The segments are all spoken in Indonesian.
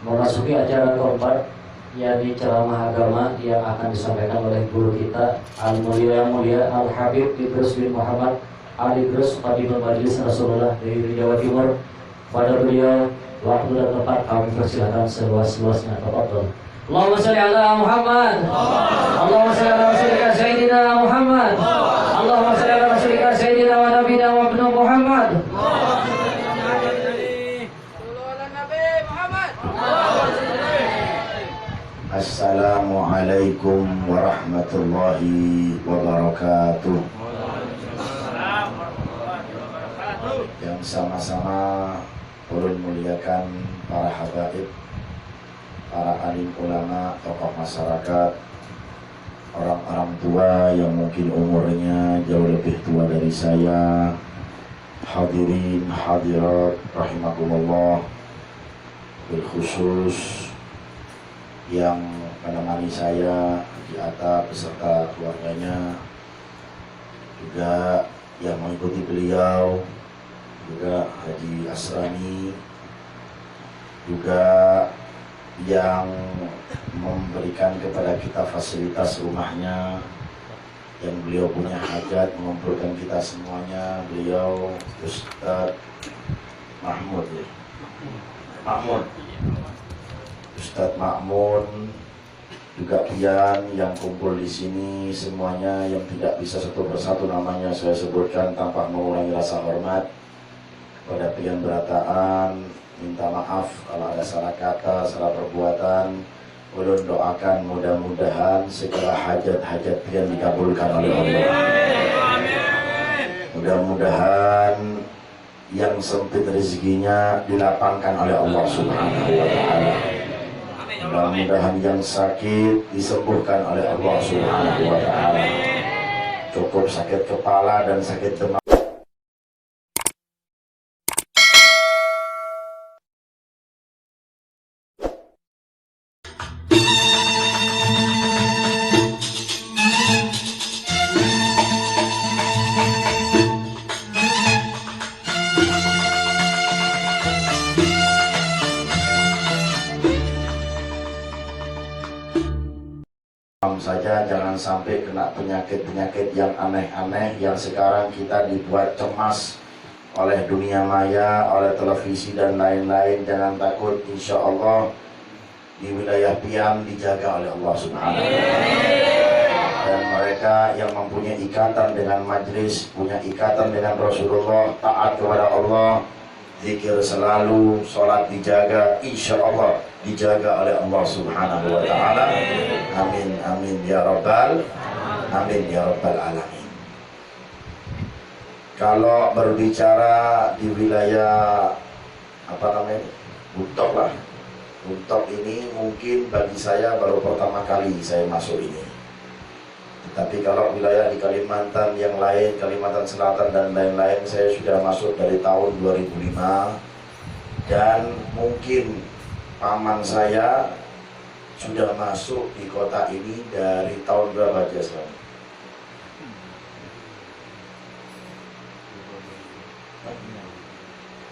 memasuki acara keempat, yakni ceramah agama yang akan disampaikan oleh guru kita Al-Mulia yang mulia Al-Habib Idrus bin Muhammad Al-Idrus Qadimul Majlis Rasulullah dari Jawa Timur. Pada beliau waktu dan tempat kami persilakan seluas-luasnya. Tafadhol. Allahumma shalli ala Muhammad. Allahumma shalli ala rasulika sayyidina Muhammad. Allahumma shalli ala rasulika sayyidina wa nabiyina wa ibnu Muhammad. Assalamualaikum warahmatullahi wabarakatuh. Yang sama-sama ulun muliakan para habaib, para alim ulama, tokoh masyarakat, orang-orang tua yang mungkin umurnya jauh lebih tua dari saya, hadirin hadirat rahimakumullah, bilkhusus yang menemani saya di atas beserta keluarganya, juga yang mengikuti beliau, juga Haji Asrani, juga yang memberikan kepada kita fasilitas rumahnya, yang beliau punya hajat mengumpulkan kita semuanya, beliau Ustadz Mahmud ya? Mahmud Ustadz Ma'mun, juga pian yang kumpul di sini semuanya yang tidak bisa satu persatu namanya saya sebutkan tanpa mengurangi rasa hormat kepada pian berataan. Minta maaf kalau ada salah kata, salah perbuatan. Ulun doakan mudah-mudahan segala hajat-hajat pian dikabulkan oleh Allah. Mudah-mudahan yang sempit rezekinya dilapangkan oleh Allah Subhanahu wa Ta'ala. Mudah-mudahan yang sakit disembuhkan oleh Allah Subhanahu wa Ta'ala. Cukup sakit kepala dan sakit demam. Saja jangan sampai kena penyakit-penyakit yang aneh-aneh yang sekarang kita dibuat cemas oleh dunia maya, oleh televisi dan lain-lain. Jangan takut, insya Allah di wilayah pian dijaga oleh Allah Subhanahu wa Ta'ala. Dan mereka yang mempunyai ikatan dengan majlis, punya ikatan dengan Rasulullah, taat kepada Allah, zikir selalu, sholat dijaga, insya Allah dijaga oleh Allah Subhanahu wa Ta'ala. Amin amin ya rabbal amin ya rabbal alamin. Kalau berbicara di wilayah Buntok lah, Buntok ini mungkin bagi saya baru pertama kali saya masuk ini. Tapi kalau wilayah di Kalimantan yang lain, Kalimantan Selatan dan lain-lain, saya sudah masuk dari tahun 2005. Dan mungkin paman saya sudah masuk di kota ini dari tahun berapa aja sekarang?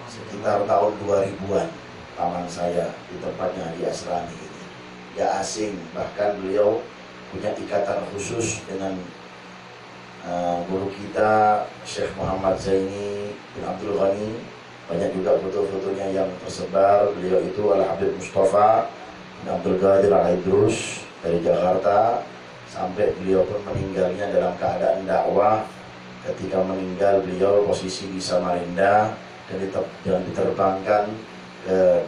Sekitar tahun 2000-an paman saya di tempatnya di Asrani ini. Gak asing, bahkan beliau punya ikatan khusus dengan guru kita Syekh Muhammad Zaini bin Abdul Ghani. Banyak juga foto-fotonya yang tersebar. Beliau itu Al-Habib Mustafa bin Abdul Qadir Al-Idrus dari Jakarta, sampai beliau pun meninggalnya dalam keadaan dakwah. Ketika meninggal beliau posisi di Samarinda dan diterbangkan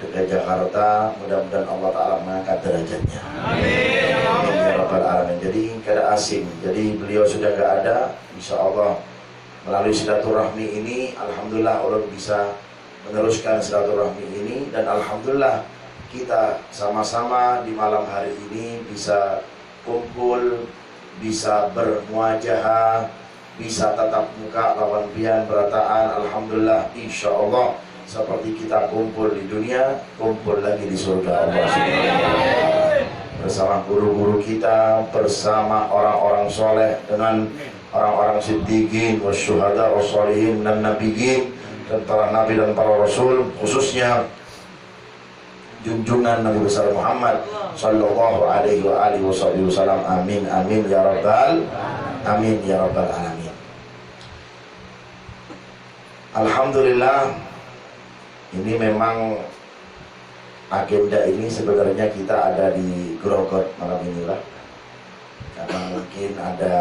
ke Jakarta. Mudah-mudahan Allah Ta'ala mengangkat derajatnya. Amin ya rabbal alamin. Jadi kada asing. Jadi beliau sudah gak ada. Insya Allah melalui silaturahmi ini, alhamdulillah Allah bisa meneruskan silaturahmi ini. Dan alhamdulillah kita sama-sama di malam hari ini bisa kumpul, bisa bermuajahah, bisa tatap muka lawan pian berataan. Alhamdulillah, insya Allah seperti kita kumpul di dunia, kumpul lagi di surga Allah Subhanahu wa Ta'ala. Bersama guru-guru kita, bersama orang-orang soleh, dengan orang-orang siddiqin, wasyuhada, wassalihin, dan nabiyyin, dan para nabi dan para rasul, khususnya junjungan Nabi besar Muhammad sallallahu alaihi wa alihi wasallam. Amin amin ya rabbal alamin. Alhamdulillah, ini memang agenda ini sebenarnya kita ada di Grogot malam inilah, karena mungkin ada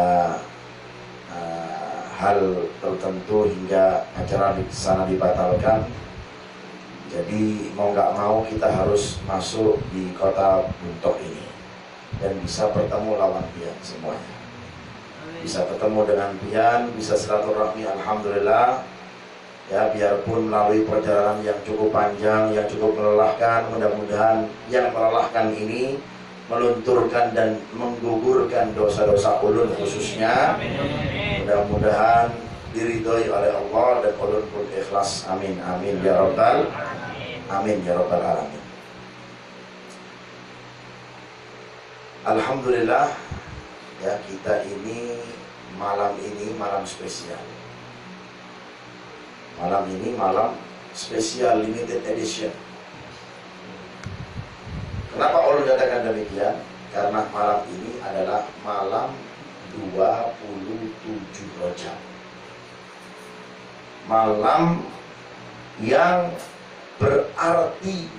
hal tertentu hingga acara di sana dibatalkan. Jadi mau nggak mau kita harus masuk di kota Buntok ini dan bisa bertemu lawan pian semuanya. Bisa ketemu dengan pian, bisa silaturahmi, alhamdulillah. Ya, biarpun melalui perjalanan yang cukup panjang, yang cukup melelahkan, mudah-mudahan yang melelahkan ini melunturkan dan menggugurkan dosa-dosa ulun khususnya. Mudah-mudahan diridhoi oleh Allah dan ulun pun ikhlas. Amin amin ya rabbal alamin. Alhamdulillah, ya, kita ini malam spesial. Malam ini malam spesial limited edition. Kenapa ulun katakan demikian? Karena malam ini adalah malam 27 Rajab. Malam yang berarti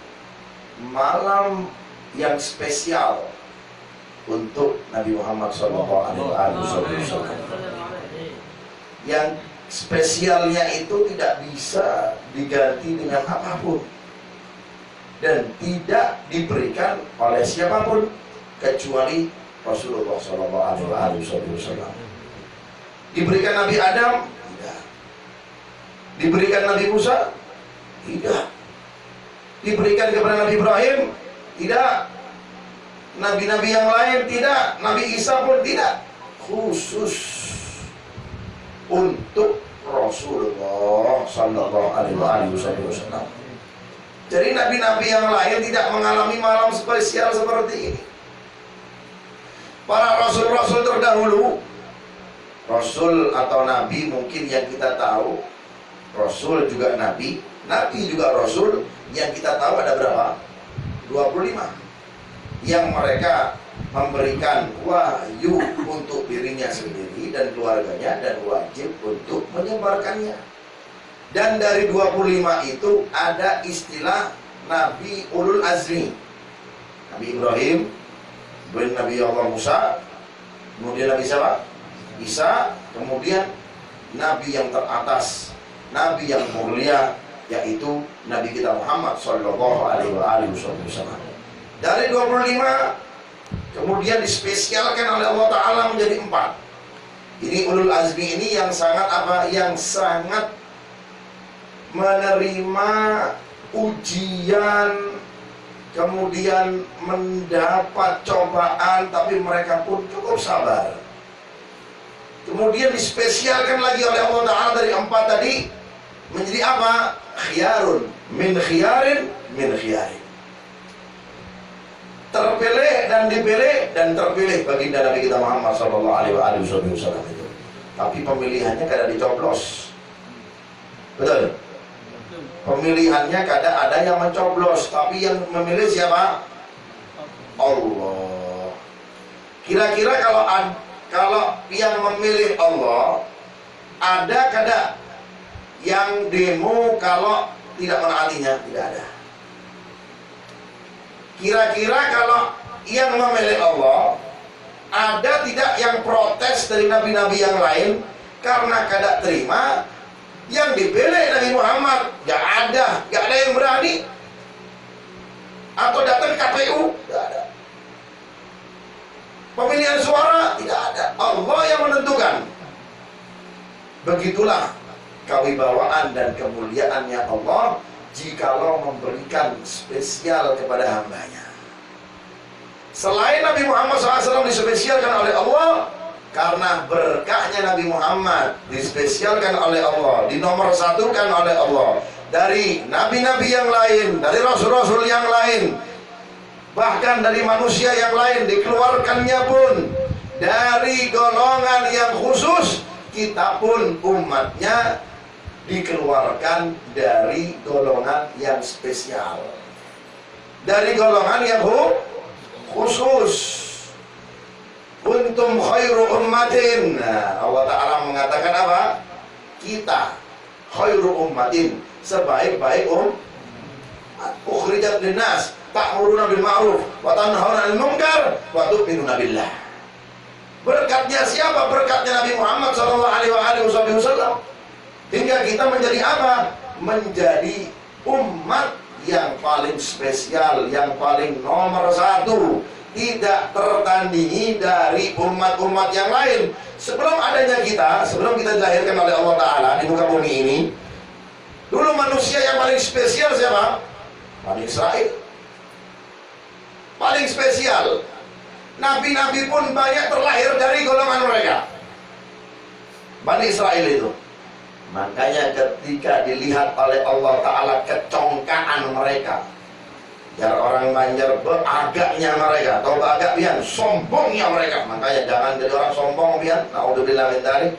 malam yang spesial untuk Nabi Muhammad SAW. Yang spesialnya itu tidak bisa diganti dengan apapun dan tidak diberikan oleh siapapun kecuali Rasulullah SAW. Diberikan Nabi Adam? Tidak. Diberikan Nabi Musa? Tidak. Diberikan kepada Nabi Ibrahim? Tidak. Nabi-nabi yang lain? Tidak. Nabi Isa pun tidak. Khusus untuk Rasulullah Sallallahu Alaihi Wasallam. Jadi nabi-nabi yang lain tidak mengalami malam spesial seperti ini. Para rasul-rasul terdahulu, rasul atau nabi mungkin yang kita tahu, rasul juga nabi, nabi juga rasul, yang kita tahu ada berapa? 25. Yang mereka memberikan wahyu untuk dirinya sendiri dan keluarganya dan wajib untuk menyebarkannya. Dan dari 25 itu ada istilah Nabi Ulul Azmi. Nabi Ibrahim, kemudian Nabi Allah Musa, kemudian Nabi siapa? Isa, kemudian Nabi yang teratas, Nabi yang mulia, yaitu Nabi kita Muhammad Sallallahu Alaihi Wasallam. Dari 25 kemudian dispesialkan oleh Allah Ta'ala menjadi 4. Ini Ulul Azmi ini yang sangat apa? Yang sangat menerima ujian, kemudian mendapat cobaan, tapi mereka pun cukup sabar. Kemudian dispesialkan lagi oleh Allah Ta'ala dari 4 tadi menjadi apa? Khiyarun min khiyarin min khiyarin. Terpilih dan dipilih dan terpilih baginda Nabi kita Muhammad Sallallahu Alaihi Wasallam itu. Tapi pemilihannya kadang dicoblos. Betul? Pemilihannya kadang ada yang mencoblos, tapi yang memilih siapa? Allah. Kira-kira kalau yang memilih Allah, ada kadang yang demo kalau tidak menaatinya? Tidak ada. Kira-kira kalau yang memilih Allah, ada tidak yang protes dari nabi-nabi yang lain karena kada terima yang dipilih Nabi Muhammad? Gak ada yang berani. Atau datang KPU? Gak ada. Pemilihan suara? Tidak ada. Allah yang menentukan. Begitulah kewibawaan dan kemuliaannya Allah jikalau memberikan spesial kepada hambanya. Selain Nabi Muhammad SAW dispesialkan oleh Allah, karena berkahnya Nabi Muhammad dispesialkan oleh Allah, dinomor satukan oleh Allah dari nabi-nabi yang lain, dari rasul-rasul yang lain, bahkan dari manusia yang lain, dikeluarkannya pun dari golongan yang khusus. Kita pun umatnya dikeluarkan dari golongan yang spesial. dari golongan yang khusus. Kuntum khairu ummatin. Nah, Allah Ta'ala mengatakan apa? Kita khairu ummatin, sebaik-baik ukhrijat linnas, ta'muruna bil ma'ruf wa tanhauna 'anil munkar wa tu'minuna billah. Berkatnya siapa? Berkatnya Nabi Muhammad sallallahu alaihi wasallam. Hingga kita menjadi apa? Menjadi umat yang paling spesial, yang paling nomor satu, tidak tertandingi dari umat-umat yang lain. Sebelum adanya kita, sebelum kita dilahirkan oleh Allah Ta'ala di muka bumi ini, dulu manusia yang paling spesial siapa? Bani Israel. Paling spesial. Nabi-nabi pun banyak terlahir dari golongan mereka, Bani Israel itu. Makanya ketika dilihat oleh Allah Ta'ala kecongkaan mereka, biar orang Banjar beragaknya mereka, atau agak pian sombongnya mereka. Makanya jangan jadi orang sombong pian. Naudzubillah min dzalik.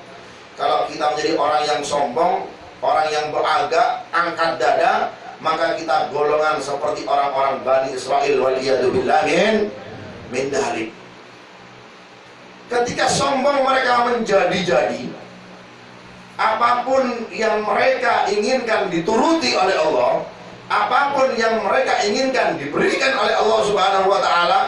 Kalau kita menjadi orang yang sombong, orang yang beragak, angkat dada, maka kita golongan seperti orang-orang Bani Israel, waliyadzubillah min dzalik. Ketika sombong mereka menjadi-jadi, apapun yang mereka inginkan dituruti oleh Allah, apapun yang mereka inginkan diberikan oleh Allah Subhanahu wa Ta'ala,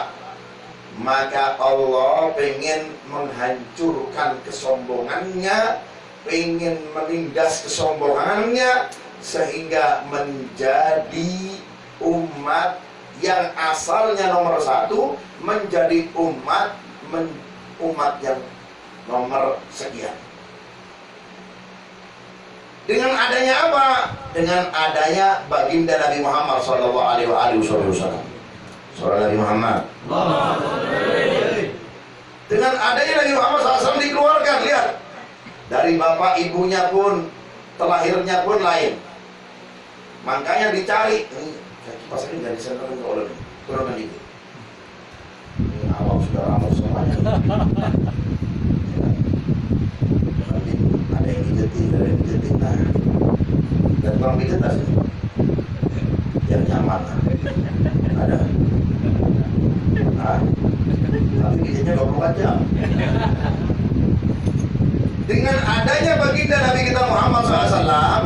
maka Allah pengen menghancurkan kesombongannya, pengen menindas kesombongannya, sehingga menjadi umat yang asalnya nomor satu menjadi umat yang nomor sekian. Dengan adanya apa? Dengan adanya baginda Nabi Muhammad sallallahu alaihi wasallam. Saudara Nabi Muhammad. Dengan adanya Nabi Muhammad SAW dikeluarkan, lihat. Dari bapak ibunya pun, terlahirnya pun lain. Makanya dicari. Pas ini dari sana ke oleh turun ini. Ini awam sudah ramai semuanya. Ada yang dijetin, ada yang dijetin. Nah, dan bang pijet tas ini, yang nyaman. Ada. Nah, tapi pijetnya 24 jam. Dengan adanya baginda Nabi kita Muhammad SAW,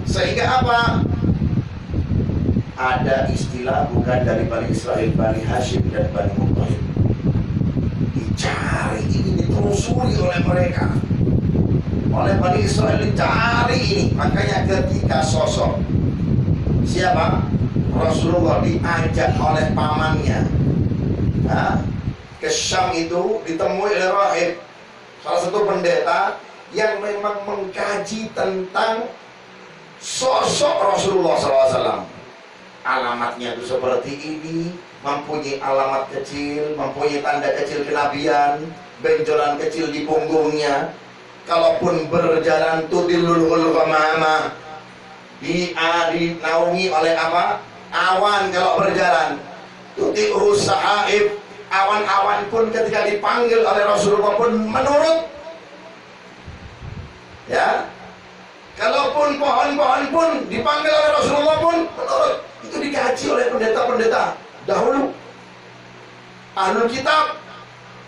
sehingga apa? Ada istilah bukan dari Bani Israel, Bani Hashim dan Bani Muttalib. Dicari ini, ditelusuri oleh mereka, oleh Bani Israel, dicari ini. Makanya ketika sosok siapa? Rasulullah diajak oleh pamannya ke Syam, itu ditemui oleh rahib, salah satu pendeta yang memang mengkaji tentang sosok Rasulullah SAW. Alamatnya itu seperti ini, mempunyai alamat kecil, mempunyai tanda kecil kenabian, benjolan kecil di punggungnya. Kalaupun berjalan tudillul ghamama, dinaungi oleh apa? Awan kalau berjalan. Tuti'u sahaib, awan-awan pun ketika dipanggil oleh Rasulullah pun menurut. Ya, kalaupun pohon-pohon pun dipanggil oleh Rasulullah pun menurut. Itu dikaji oleh pendeta-pendeta dahulu, ahlul kitab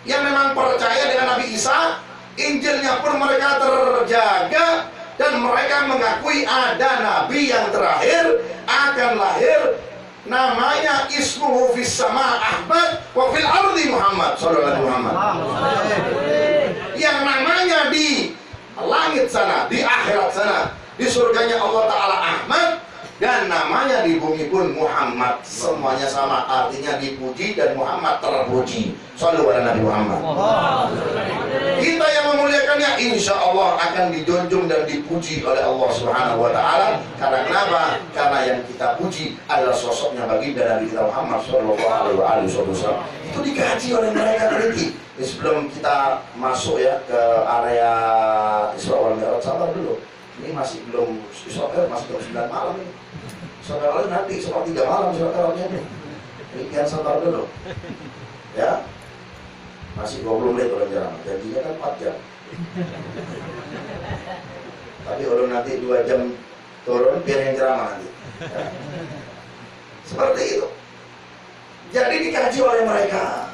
yang memang percaya dengan Nabi Isa. Injilnya pun mereka terjaga, dan mereka mengakui ada nabi yang terakhir akan lahir, namanya ismuhu fis sama Ahmad wa fil ardi Muhammad sallallahu alaihi Muhammad, yang namanya di langit sana, di akhirat sana, di surganya Allah Ta'ala Ahmad, dan namanya di bumi pun Muhammad. Semuanya sama, artinya dipuji dan Muhammad terpuji. Sallallahu alaihi Nabi Muhammad. Kita yang memuliakannya insya Allah akan dijunjung dan dipuji oleh Allah Subhanahu wa Ta'ala. Karena kenapa? Karena yang kita puji adalah sosoknya baginda Nabi kita Muhammad Sallallahu alaihi wasallam. Itu dikaji oleh mereka teliti. Sebelum kita masuk ya ke area Isra wal Mi'raj, sabar dulu. Ini masih belum Isra, masih jam 9 malam ini. Saudara nanti soal 3 malam saudaranya nih. Ini sabar dulu. Ya. Masih 20 menit orang ceramah. Janjinya kan 4 jam. Tapi orang nanti 2 jam turun biar yang ceramah nanti. Ya. Seperti itu. Jadi dikaji oleh mereka,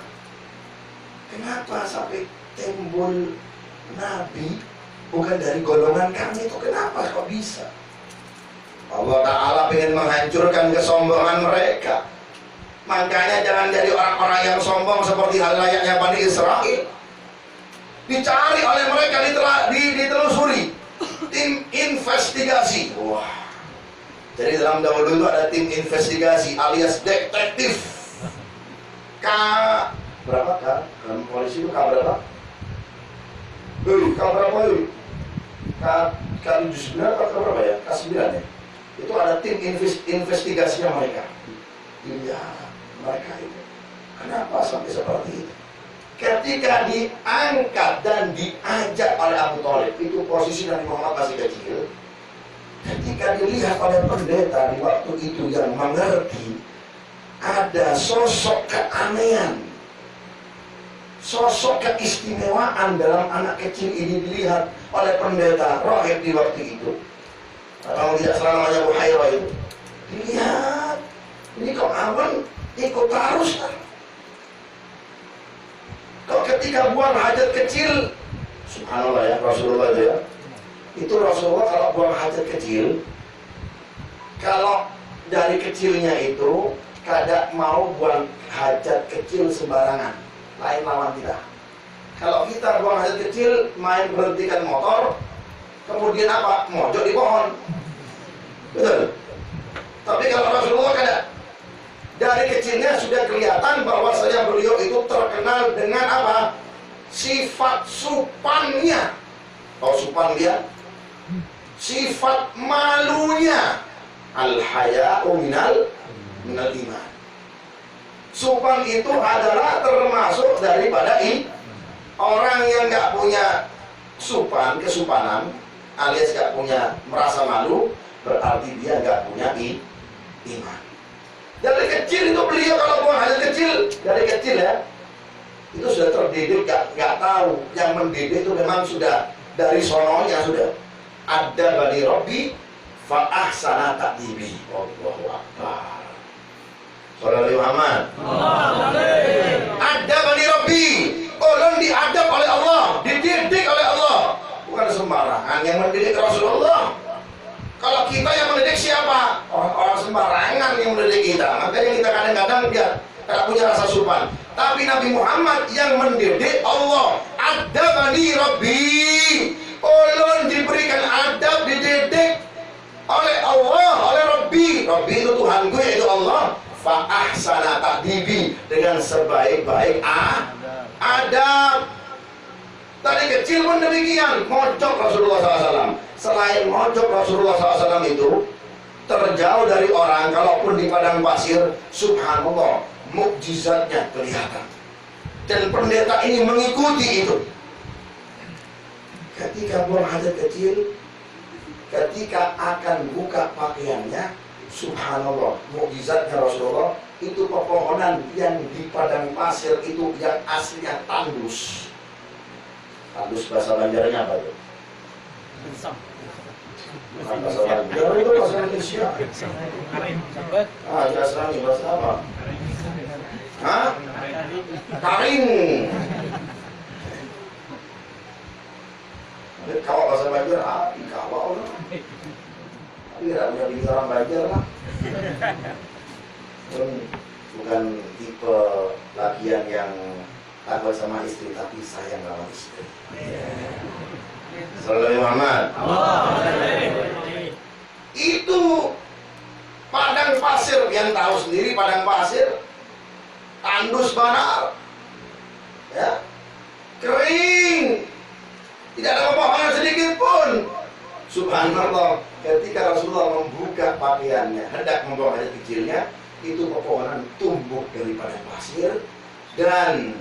kenapa sampai timbul nabi bukan dari golongan kami itu, kenapa kok bisa? Allah Ta'ala ingin menghancurkan kesombongan mereka. Makanya jangan jadi orang-orang yang sombong seperti hal layaknya Bani Israel. Dicari oleh mereka, ditelusuri, tim investigasi. Wah, jadi dalam dahulu itu ada tim investigasi alias detektif. K berapa K? Dalam polisi itu K berapa? K berapa itu? K 79 atau K berapa ya? K 9 ya? Itu ada tim investigasinya mereka. Iya, mereka itu kenapa sampai seperti itu? Ketika diangkat dan diajak oleh Abu Thalib, itu posisi Nabi Muhammad masih kecil. Ketika dilihat oleh pendeta di waktu itu yang mengerti, ada sosok keanehan, sosok keistimewaan dalam anak kecil ini dilihat oleh pendeta rahib di waktu itu. Kalau tidak salah namanya Buhairah itu, dilihat ini kok awan ikut arus kan? Kok ketika buang hajat kecil, subhanallah ya, Rasulullah itu ya, itu Rasulullah kalau buang hajat kecil, kalau dari kecilnya itu kadang mau buang hajat kecil sembarangan, lain lawan kita. Kalau kita buang hajat kecil, main berhentikan motor, kemudian apa? Mojok di pohon, betul. Tapi kalau Rasulullah kadang dari kecilnya sudah kelihatan bahwasanya beliau itu terkenal dengan apa? Sifat supannya. Oh, supan dia? Sifat malunya. Al-haya'u minal iman. Supan itu adalah termasuk daripada orang yang nggak punya supan, kesupanan, alias nggak punya merasa malu, berarti dia nggak punya iman. Dari kecil itu beliau kalau buang hajat kecil, dari kecil ya, itu sudah terdidik, nggak tahu. Yang mendidik itu memang sudah dari sononya sudah. Ada Bani Rabbi fa ahsana ta'dibi. Allahu Akbar. Sallallahu Muhammad. Ada Bani Rabbi, orang diadab oleh Allah, dididik oleh Allah. Bukan sembarangan yang mendidik Rasulullah. Kalau kita yang mendidik siapa? Orang-orang sembarangan yang mendidik kita. Makanya kita kadang-kadang dia tidak punya rasa sopan. Tapi Nabi Muhammad yang mendidik Allah. Ada Bani Rabbi, ulun diberikan adab, dididik oleh Allah, oleh Rabbi. Rabbi itu Tuhanku, yaitu Allah. Fa ahsana ta'dibi, dengan sebaik-baik adab. Tadi kecil pun demikian, mojok Rasulullah SAW. Selain mojok Rasulullah SAW itu terjauh dari orang, kalaupun di padang pasir, subhanallah, mukjizatnya kelihatan. Dan pendeta ini mengikuti itu. Ketika buang hajat kecil, ketika akan buka pakaiannya, subhanallah, mukjizatnya Rasulullah, itu pepohonan yang di padang pasir itu yang aslinya tandus. Tandus bahasa Banjarnya apa itu? Bukan bahasa Banjar, itu bahasa Indonesia. Bahasa ini bahasa apa? Hah? Karing. Kawak bahasa Banjar, kawak orang. Tapi tidak punya bini orang Banjar lah. Bukan tipe lakian yang takut sama istri tapi sayang sama istri. Sallallahu Muhammad. Itu padang pasir, yang tahu sendiri padang pasir tandus benar, ya, kering, tidak ada pepohonan sedikit pun. Subhanallah, ketika Rasulullah membuka pakaiannya hendak membawa hajat kecilnya, itu pepohonan tumbuh dari padang pasir dan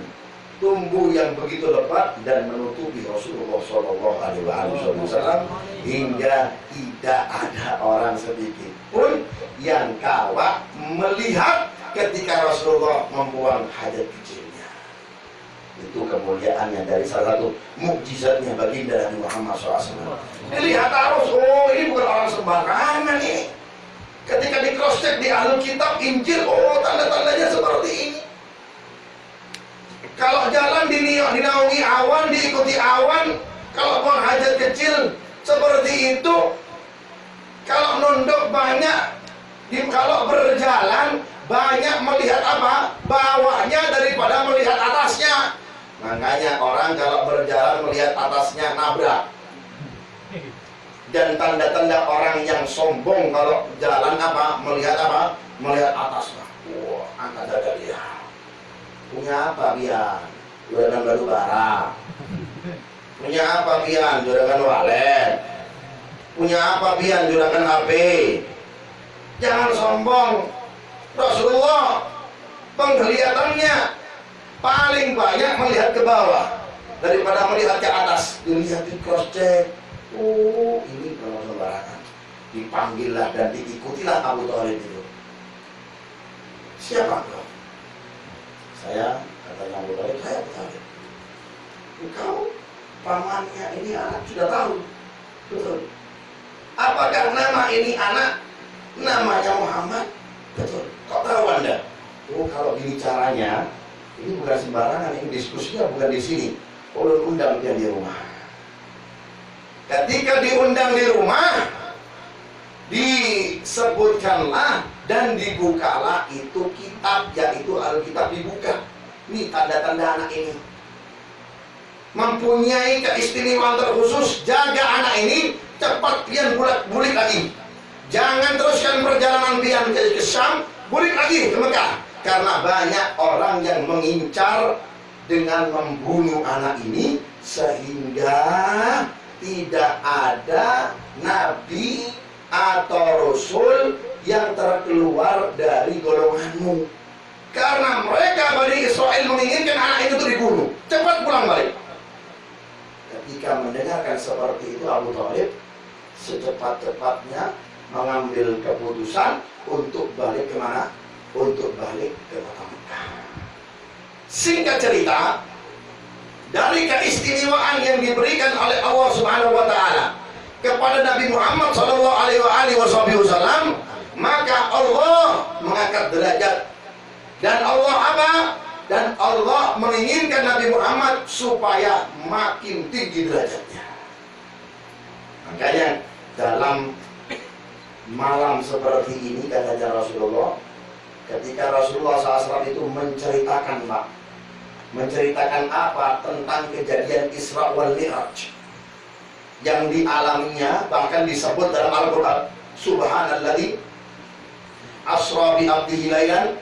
tumbuh yang begitu lebat dan menutupi Rasulullah SAW hingga tidak ada orang sedikit pun yang kawat melihat ketika Rasulullah membuang hajat kecilnya. Itu kemuliaannya dari salah satu mukjizatnya baginda Nabi Muhammad SAW. Dilihat harus, oh ini bukan orang sembarangan nih. Ketika di cross check di Alkitab Injil, oh tanda-tandanya seperti ini. dinaungi awan, diikuti awan. Kalau buang hajat kecil seperti itu, kalau nunduk banyak, kalau berjalan banyak melihat apa? Bawahnya daripada melihat atasnya. Makanya orang kalau berjalan melihat atasnya nabrak. Dan tanda-tanda orang yang sombong kalau jalan apa? Melihat apa? Melihat atasnya. Wah, angkat dada dia. Punya apa Bian? Juragan batu bara. Punya apa Bian? Juragan walet. Punya apa Bian? Juragan HP. Jangan sombong. Rasulullah penglihatannya paling banyak melihat ke bawah daripada melihat ke atas. Dilihat di cross check. Oh, ini kalau sembarangan. Dipanggillah dan diikutilah Abu Thalib itu. Siapa kau? Saya, katanya Abu Thalib, saya Abu Thalib. Engkau pamannya ini anak sudah tahu. Betul. Apakah nama ini anak? Namanya Muhammad. Betul. Kok tahu Anda? Oh, kalau gini caranya, ini bukan sembarangan, ini diskusinya bukan di sini. Ulun undang dia di rumah. Ketika diundang di rumah, disebutkanlah dan dibukalah itu kitab, yaitu Alkitab dibuka. Ini tanda-tanda anak ini mempunyai keistimewaan terkhusus. Jaga anak ini, cepat pian bulik lagi. Jangan teruskan perjalanan pian ke Syam, bulik lagi ke Mekah. Karena banyak orang yang mengincar dengan membunuh anak ini, sehingga tidak ada nabi atau rasul yang terkeluar dari golonganmu. Karena mereka Bani Israel menginginkan anak itu dibunuh. Cepat pulang balik. Ketika mendengarkan seperti itu, Abu Thalib secepat-cepatnya mengambil keputusan untuk balik kemana? Untuk balik ke kota Mekah. Singkat cerita, dari keistimewaan yang diberikan oleh Allah Subhanahu wa taala kepada Nabi Muhammad sallallahu alaihi wasallam, maka Allah mengangkat derajat. Dan Allah apa? Dan Allah menginginkan Nabi Muhammad supaya makin tinggi derajatnya. Makanya dalam malam seperti ini, katanya Rasulullah, ketika Rasulullah SAW itu menceritakan, Pak, menceritakan apa? Tentang kejadian Isra wal Mi'raj yang dialaminya, bahkan disebut dalam Al-Quran, Subhanalladzi asra bi abdihi lailan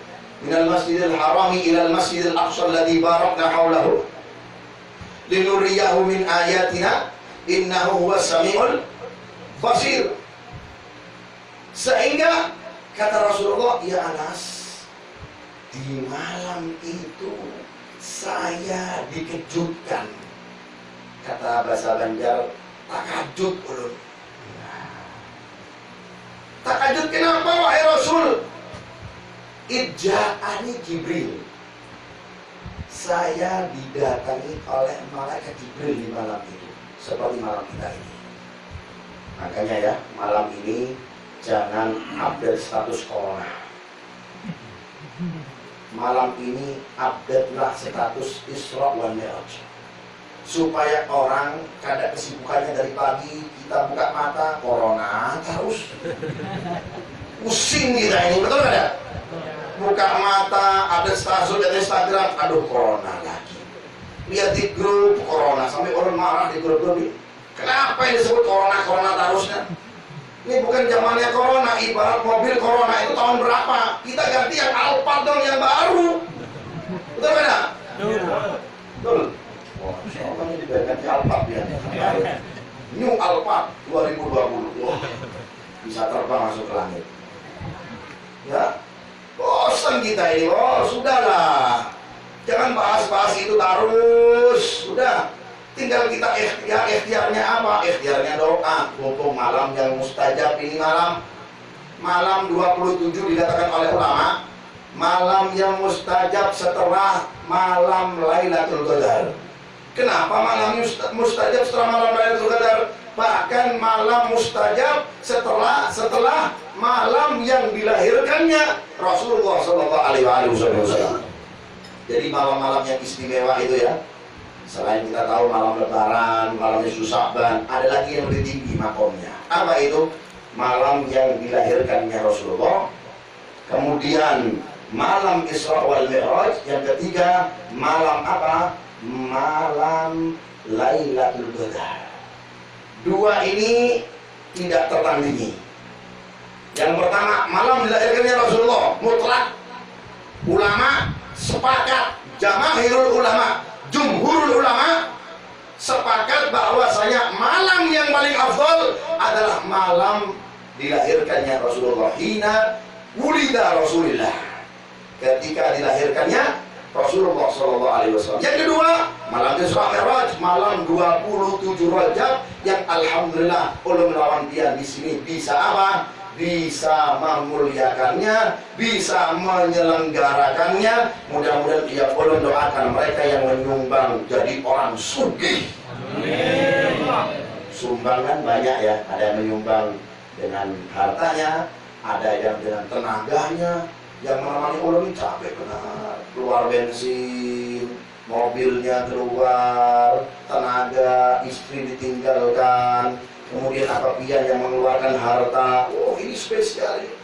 minal masjidil harami ilal masjidil aqsa alladzi barakna haulahu linuriyahu min ayatina innahu huwas samiul basir. Sehingga kata Rasulullah, ya Anas, di malam itu saya dikejutkan. Kata bahasa Banjar, takajud ulun. Takajud kenapa wahai Rasul? Idja'ani Jibril. Saya didatangi oleh malaikat Jibril di malam itu, seperti malam kita ini. Makanya ya, malam ini jangan update status corona. Malam ini update-lah status Isra wal Mi'raj, supaya orang kada kesibukannya dari pagi kita buka mata corona terus. Pusing kita ini, betul kada? Buka mata ada status di Instagram, aduh corona lagi. Lihat di grup corona, sampai orang marah di grup-grup ini. Kenapa yang disebut corona terusnya? Ini bukan zamannya corona, ibarat mobil corona itu tahun berapa? Kita ganti yang Alphard dong, yang baru. Betul kan? Betul. Wah, soalnya ini ganti Alphard ya. New Alphard 2020. Wah, bisa terbang masuk ke langit. Ya, bosan kita ini. Oh, sudahlah. Jangan bahas-bahas itu terus. Sudah. Tinggal kita ikhtiarnya apa? Ikhtiarnya doa. Mumpung malam yang mustajab ini malam 27 dikatakan oleh ulama, malam yang mustajab setelah malam Lailatul Qadar. Kenapa malam mustajab setelah malam Lailatul Qadar? Bahkan malam mustajab setelah malam yang dilahirkannya Rasulullah sallallahu alaihi wasallam. Jadi malam-malam yang istimewa itu ya, Selain kita tahu malam lebaran, malam Nisfu Sya'ban, ada lagi yang lebih tinggi makomnya. Apa itu? Malam yang dilahirkannya Rasulullah. Kemudian malam Isra wal Mi'raj. Yang ketiga, malam apa? Malam Lailatul Qadar. Dua ini tidak tertandingi. Yang pertama, malam dilahirkannya Rasulullah, mutlak. Ulama sepakat, jamaahirul ulama, jumhurul ulama sepakat bahwasanya malam yang paling afdal adalah malam dilahirkannya Rasulullah. Hina wulida Rasulullah, ketika dilahirkannya Rasulullah SAW. Yang kedua, malam Isra Mi'raj, malam 27 Rajab, yang alhamdulillah ulun lawan dia di sini bisa apa? Bisa memuliakannya, bisa menyelenggarakannya. Mudah-mudahan dia ulun doakan mereka yang menyumbang jadi orang sugih. Sumbangan banyak ya, ada yang menyumbang dengan hartanya, ada yang dengan tenaganya. Yang menemani ulun ini capek benar, keluar bensin, mobilnya keluar, tenaga, istri ditinggalkan, kemudian apapian yang mengeluarkan harta. Oh, ini spesial ini.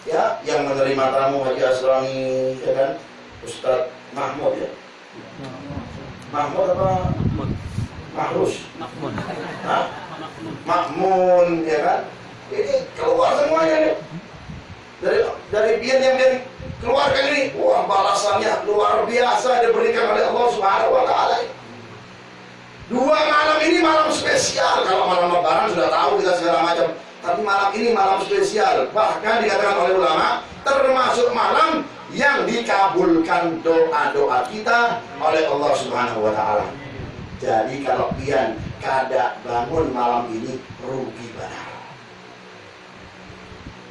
Ya, yang menerima tamu Haji Asrani, ya kan, Ustadz Mahmud ya. Mahmud apa? Mahrus. Hah? Makmun, ya kan. Ini keluar semuanya nih. Dari pian yang dia keluarkan ini, wah balasannya luar biasa diberikan oleh Allah Subhanahu wa Ta'ala. Dua malam ini malam spesial. Kalau malam lebaran sudah tahu kita segala macam, tapi malam ini malam spesial. Bahkan dikatakan oleh ulama termasuk malam yang dikabulkan doa-doa kita oleh Allah Subhanahu wa Ta'ala. Jadi kalau pian kada bangun malam ini rugi benar.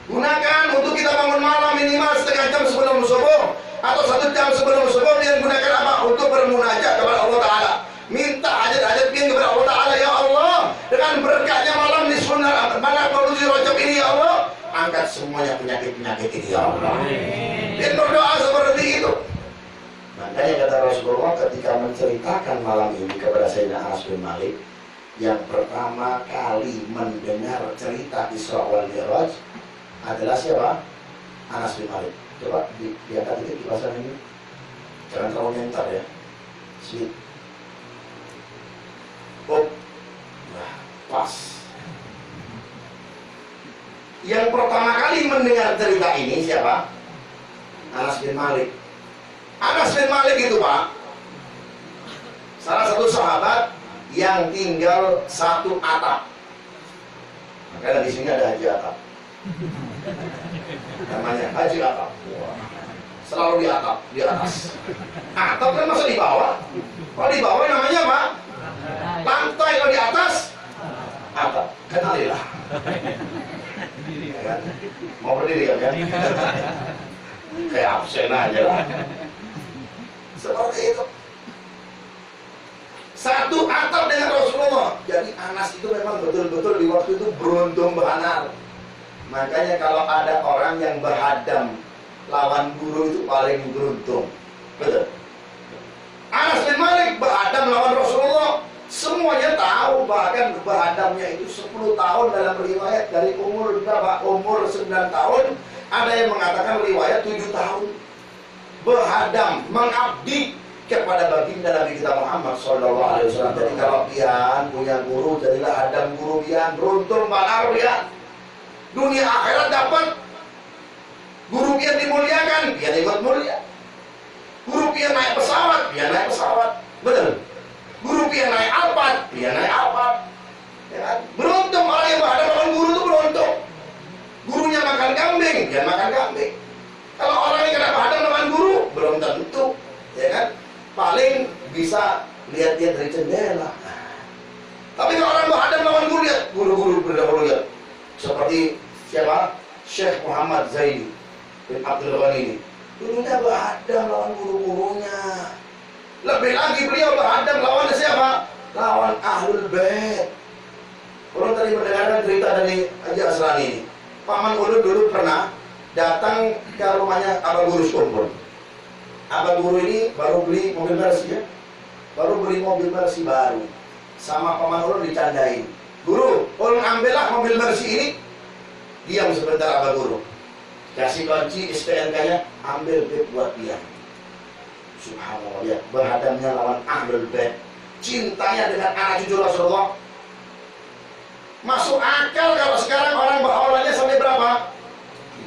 Gunakan untuk kita bangun malam minimal setengah jam sebelum subuh atau 1 jam sebelum subuh. Pian gunakan apa? Untuk bermunajat kepada Allah Ta'ala. Minta hajat-hajat pian kepada Allah Ta'ala. Ya Allah, dengan berkatnya malam Nisfu Rajab ini, ya Allah, angkat semuanya penyakit-penyakit ini, ya Allah. Pian berdoa seperti itu. Makanya kata Rasulullah ketika menceritakan malam ini kepada Sayyidina Anas bin Malik, yang pertama kali mendengar cerita Isra wal Mi'raj adalah siapa? Anas bin Malik. Coba diangkat itu kipasan ini. Jangan terlalu nyentar ya. Sweet. Oh. Nah, pas. Yang pertama kali mendengar cerita ini siapa? Anas bin Malik. Anas bin Malik itu, Pak, salah satu sahabat yang tinggal satu atap. Makanya di sini ada Haji Atap. Namanya Haji Atap. Selalu di atap, di atas. Atap kan masa di bawah. Kalau di bawah namanya apa? Lantai. Kalau di atas atap. Kenalilah. Ya kan? Mau berdiri kan? Kayak absen aja lah. Seperti itu. Satu atap dengan Rasulullah. Jadi Anas itu memang betul-betul di waktu itu beruntung benar. Makanya kalau ada orang yang berhadam lawan guru itu paling beruntung. Betul. Anas bin Malik berhadam lawan Rasulullah. Semuanya tahu, bahkan berhadamnya itu 10 tahun dalam riwayat. Dari umur berapa? Umur 9 tahun. Ada yang mengatakan riwayat 7 tahun. Berhadam, mengabdi kepada baginda Nabi kita Muhammad SAW. Jadi kalau pian punya guru, jadilah hadam guru pian. Beruntung benar pian. Dunia akhirat dapat. Guru pian dimuliakan, pian ikut mulia. Guru pian naik pesawat, pian naik pesawat. Betul. Guru pian naik Alphard, pian naik Alphard. Ya kan? Beruntung orang yang berhadam dengan guru itu beruntung. Gurunya makan kambing, pian makan kambing. Kalau orang yang kena berhadam dengan guru, belum tentu. Ya kan? Paling bisa lihat-lihat dari jendela. Tapi kalau orang berhadam lawan guru, lihat guru-guru berdahulu lihat. Seperti siapa? Syekh Muhammad Zaidi bin Abdul Ghani ini. Dulunya berhadam lawan guru-gurunya. Lebih lagi beliau berhadam lawan siapa? Lawan Ahlul Bait. Orang tadi mendengarkan cerita dari Haji Asrani ini. Paman ulun dulu pernah datang ke rumahnya Abang Guru Sekumpul. Abang Guru ini baru beli mobil Mercy ya. baru beli mobil Mercy baru, sama paman ulun dicandain, guru, ulun ambillah mobil Mercy ini. Diam sebentar abah guru, kasih kunci STNK-nya, ambil bed buat dia. Subhanallah, ya, berhadapnya lawan ahlul bait, cintanya dengan anak cucu Rasulullah. Masuk akal kalau sekarang orang beraulannya sampai berapa?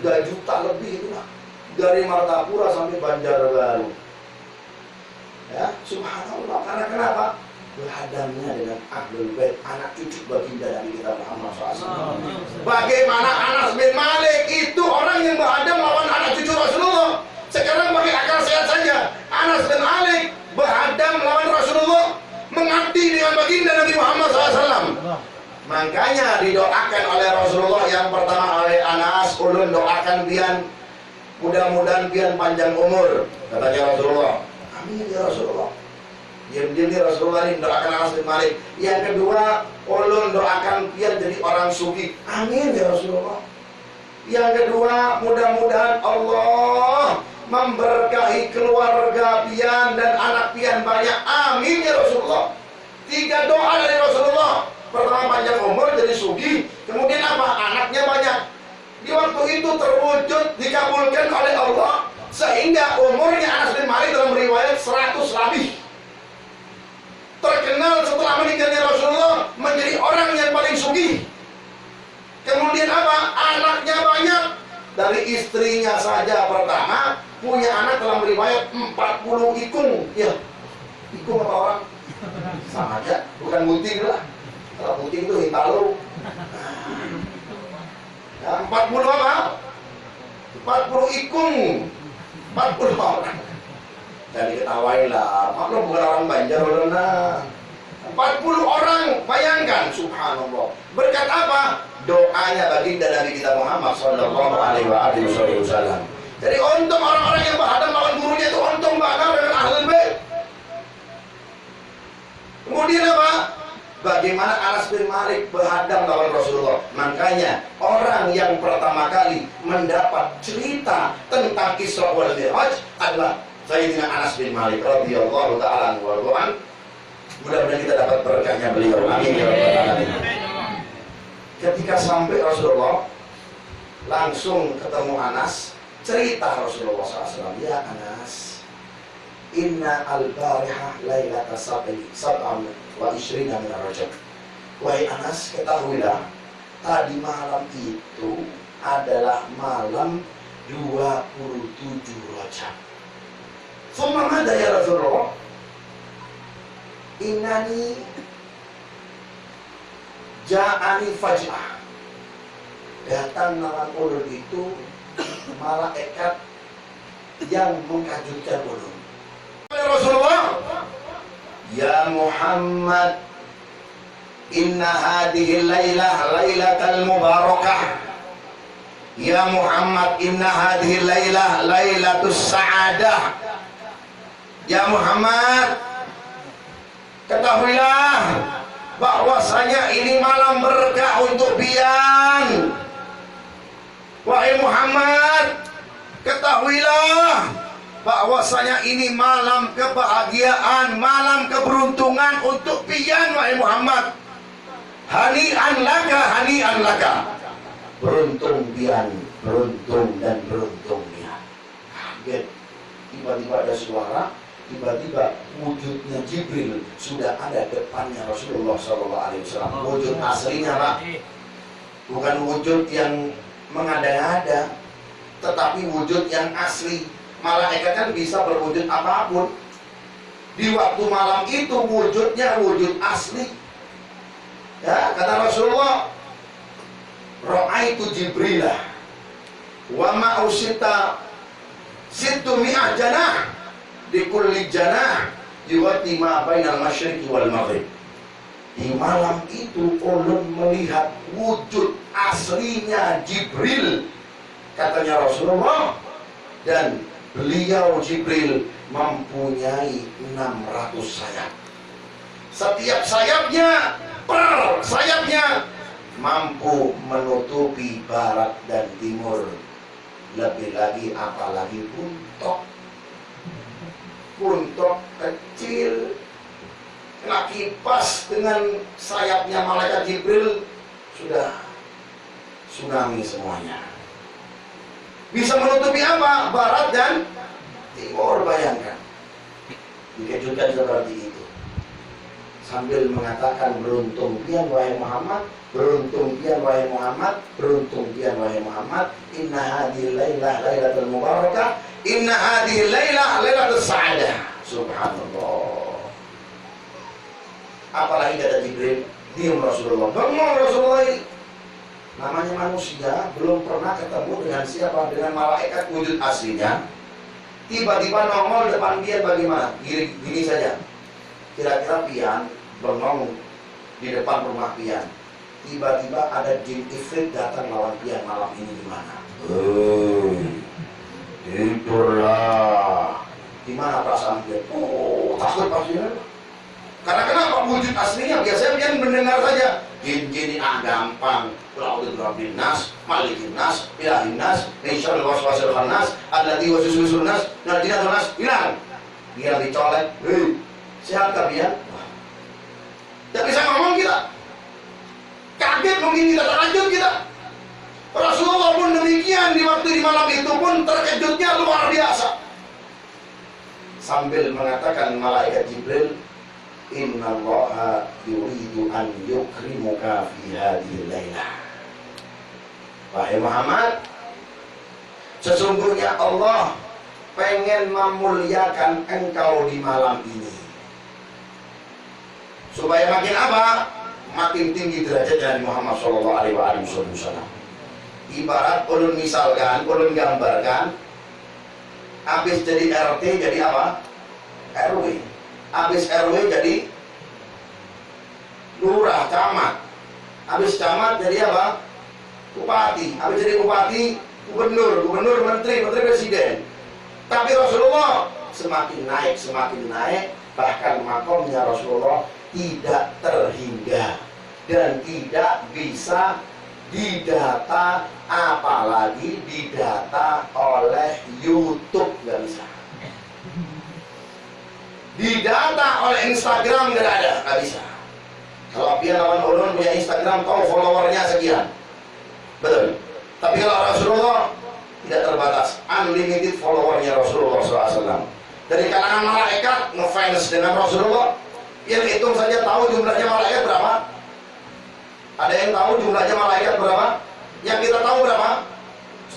3 juta lebih itu lah, dari Martapura sampai Banjarbaru. Ya, subhanallah, karena kenapa? Berhadapnya dengan ahlul bait, anak cucu baginda Nabi kita Muhammad SAW. Bagaimana Anas bin Malik itu orang yang berhadap lawan anak cucu Rasulullah. Sekarang pakai akal sehat saja, Anas bin Malik berhadap lawan Rasulullah, mengabdi dengan baginda Nabi Muhammad SAW. Makanya didoakan oleh Rasulullah yang pertama oleh Anas, ulun doakan pian, mudah-mudahan pian panjang umur, katanya Rasulullah. Amin ya Rasulullah. Diam-diam nih Rasulullah ini doakan Anas bin Malik. Yang kedua, ulun doakan pian jadi orang sugi. Amin ya Rasulullah. Yang kedua, mudah-mudahan Allah memberkahi keluarga pian dan anak pian banyak. Amin ya Rasulullah. 3 doa dari Rasulullah. Pertama panjang umur jadi sugi. Kemudian apa? Anaknya banyak. Di waktu itu terwujud, dikabulkan oleh Allah, sehingga umurnya Anas bin Malik dalam riwayat 100 lebih. Terkenal setelah meninggalnya Rasulullah menjadi orang yang paling sugih. Kemudian apa? Anaknya banyak. Dari istrinya saja pertama punya anak dalam riwayat 40 ikung. Ya, ikung apa orang? Sama aja, bukan muting lah. Kalau muting itu hitalu. Ya, 40 apa? 40 ikung. 40 orang. Dan diketawain lah, maklum bukan orang Banjar, nah. 40 orang, bayangkan, subhanallah. Berkat apa? Doanya baginda Nabi kita Muhammad sallallahu alaihi wasallam. Jadi untung orang-orang yang berhadap lawan gurunya itu untung bakal dengan ahlul bait. Kemudian apa? Bagaimana Anas bin Malik berhadap lawan Rasulullah. Makanya orang yang pertama kali mendapat cerita tentang Isra wal Mi'raj adalah Sayyidina Anas bin Malik radhiyallahu ta'ala anhu. Mudah-mudahan kita dapat berkahnya beliau. Amin ya rabbal alamin. Ketika sampai Rasulullah, langsung ketemu Anas, cerita Rasulullah SAW, ya Anas, inna al-barihah lailata sab'an wa ishrina min Rajab. Wahai Anas, ketahuilah, tadi malam itu adalah malam 27 Rajab. Summa mada ya Rasulullah? Innani ja'ani faj'ah. Datang lawan ulun itu malaikat yang mengkajutkan ulun. Ya Rasulullah, ya Muhammad, inna hadhihi lailah lailatal mubarakah. Ya Muhammad, inna hadhihi lailah lailatus sa'adah. Ya Muhammad, ketahuilah bahwasanya ini malam berkah untuk pian. Wahai Muhammad, ketahuilah bahwasanya ini malam kebahagiaan, malam keberuntungan untuk pian. Wahai Muhammad, hani'an laka, hani'an laka. Beruntung pian, beruntung dan beruntung pian. Kaget, tiba-tiba ada suara, tiba-tiba wujudnya Jibril sudah ada depannya Rasulullah SAW. Wujud aslinya Pak, bukan wujud yang mengada-ngada, tetapi wujud yang asli. Malaikat kan bisa berwujud apapun. Di waktu malam itu wujudnya wujud asli. Ya, kata Rasulullah, ra'aitu Jibrilah wa ma'usita sittu mi'ah janah di kulli janah yuwati ma bainal masyriqi wal maghrib. Di malam itu ulun melihat wujud aslinya Jibril, katanya Rasulullah, dan beliau Jibril mempunyai 600 sayap. Setiap sayapnya, per sayapnya mampu menutupi barat dan timur. Lebih lagi apalagi buntok kecil kena kipas dengan sayapnya malaikat Jibril, sudah tsunami semuanya. Bisa menutupi apa? Barat dan timur, bayangkan. Dikejutkan seperti itu. Sambil mengatakan, beruntung pian wahai Muhammad, beruntung pian wahai Muhammad, beruntung pian wahai Muhammad. Inna hadhihi lailah lailatul mubarakah, inna hadhihi lailah lailatul sa'adah. Subhanallah. Apalagi kata Jibril, diam Rasulullah. Bengong Rasulullah ini. Namanya manusia, belum pernah ketemu dengan siapa? Dengan malaikat wujud aslinya. Tiba-tiba nongol depan dia bagaimana? Gini saja. Kira-kira pian bengong di depan rumah pian. Tiba-tiba ada jin ifrit datang lawan pian malam ini di mana? Tidurlah. Gimana perasaan dia? Oh, takut pastinya. Karena kenapa? Wujud aslinya biasanya pian mendengar saja. Jin-jin gampang. Qul birabbin nas, malikin nas, ilahin nas, min syarril waswasil khannas, alladzi yuwaswisu fil nas, minal nas, hilang. Dia dicolek. Hei, sehat kah pian? Tidak bisa ngomong kita. Kaget mungkin kita, terkejut kita. Rasulullah pun demikian, di waktu di malam itu pun terkejutnya luar biasa. Sambil mengatakan malaikat Jibril, innallaha yuridu an yukrimuka fi hadhihi lailah. Wahai Muhammad, sesungguhnya Allah pengen memuliakan engkau di malam ini. Supaya makin apa? Makin tinggi derajat dari Muhammad sallallahu alaihi wasallam. Ibarat ulun misalkan, ulun gambarkan, habis jadi RT jadi apa? RW. Habis RW jadi lurah, camat. Habis camat jadi apa? Bupati. Habis jadi bupati, gubernur, menteri presiden. Tapi Rasulullah semakin naik, bahkan makomnya Rasulullah tidak terhingga dan tidak bisa didata, apalagi didata oleh YouTube, nggak bisa. Didata oleh Instagram nggak bisa. Kalau pian lawan ulun punya Instagram, tahu followernya sekian, betul. Tapi kalau Rasulullah tidak terbatas, unlimited followernya Rasulullah SAW. Dari kalangan malaikat ngefans dengan Rasulullah, yang hitung saja tahu jumlahnya malaikat berapa? Ada yang tahu jumlahnya malaikat berapa? Yang kita tahu berapa?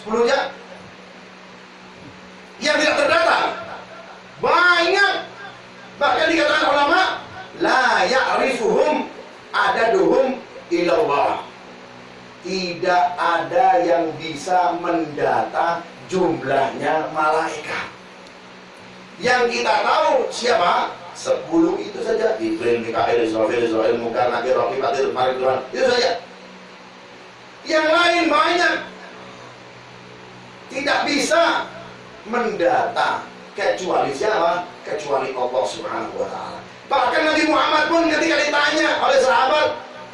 10 nya? Yang tidak terdata banyak. Bahkan dikatakan ulama, la ya'rifuhum adaduhum illallah. Tidak ada yang bisa mendata jumlahnya malaikat. Yang kita tahu siapa? 10 itu saja. Jibril, Mikail, Israfil, Munkar, Nakir, Raqib, Atid, Farid, Tuhan. Itu saja. Yang lain banyak. Tidak bisa mendata kecuali siapa? Kecuali Allah Subhanahu wa ta'ala. Bahkan Nabi Muhammad pun ketika ditanya oleh sahabat,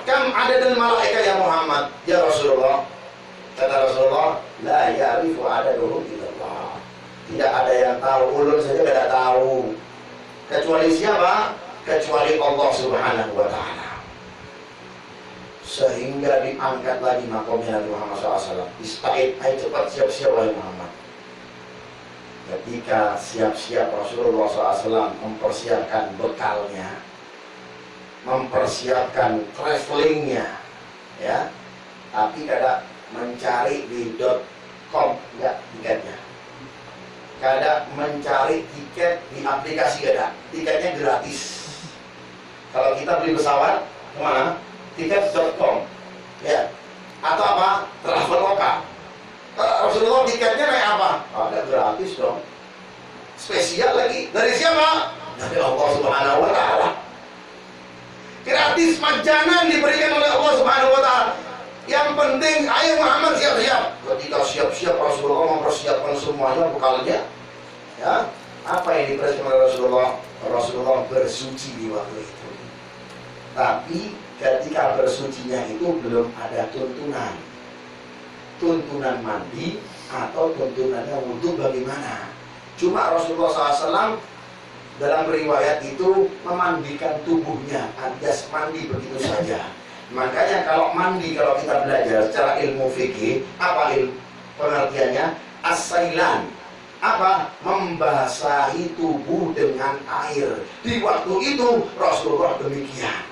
kam adadul malaika ya Muhammad? Ya Rasulullah, kata Rasulullah, la ya'rifu adaduhum illallah. Tidak ada yang tahu, ulun saja tidak tahu. Kecuali siapa? Kecuali Allah Subhanahu wa ta'ala. Sehingga diangkat lagi makomnya Nabi Muhammad SAW. Ista'id, ayo cepat siap-siap wahai Muhammad. Ketika siap-siap Rasulullah SAW mempersiapkan bekalnya, mempersiapkan travelingnya, ya, tapi kada mencari di .com, enggak tiketnya. Kada mencari tiket di aplikasi, kada, tiketnya gratis. Kalau kita beli pesawat kemana? Tiket.com, ya, atau apa? Traveloka. Rasulullah tiketnya naik apa? Ada gratis dong. Spesial lagi. Dari siapa? Dari Allah Subhanahu wa ta'ala. Gratis, majanan diberikan oleh Allah Subhanahu wa ta'ala. Yang penting, ayo Muhammad siap-siap. Ketika siap-siap Rasulullah mempersiapkan semuanya bekalnya, ya, apa yang dipersiapkan oleh Rasulullah? Rasulullah bersuci di waktu itu. Tapi ketika bersucinya itu belum ada tuntunan mandi atau tuntunannya wudhu bagaimana. Cuma Rasulullah SAW dalam riwayat itu memandikan tubuhnya, alias mandi begitu saja. Makanya kalau mandi, kalau kita belajar secara ilmu fikih, apa pengertiannya? As-sailan. Apa? Membasahi tubuh dengan air. Di waktu itu Rasulullah demikian.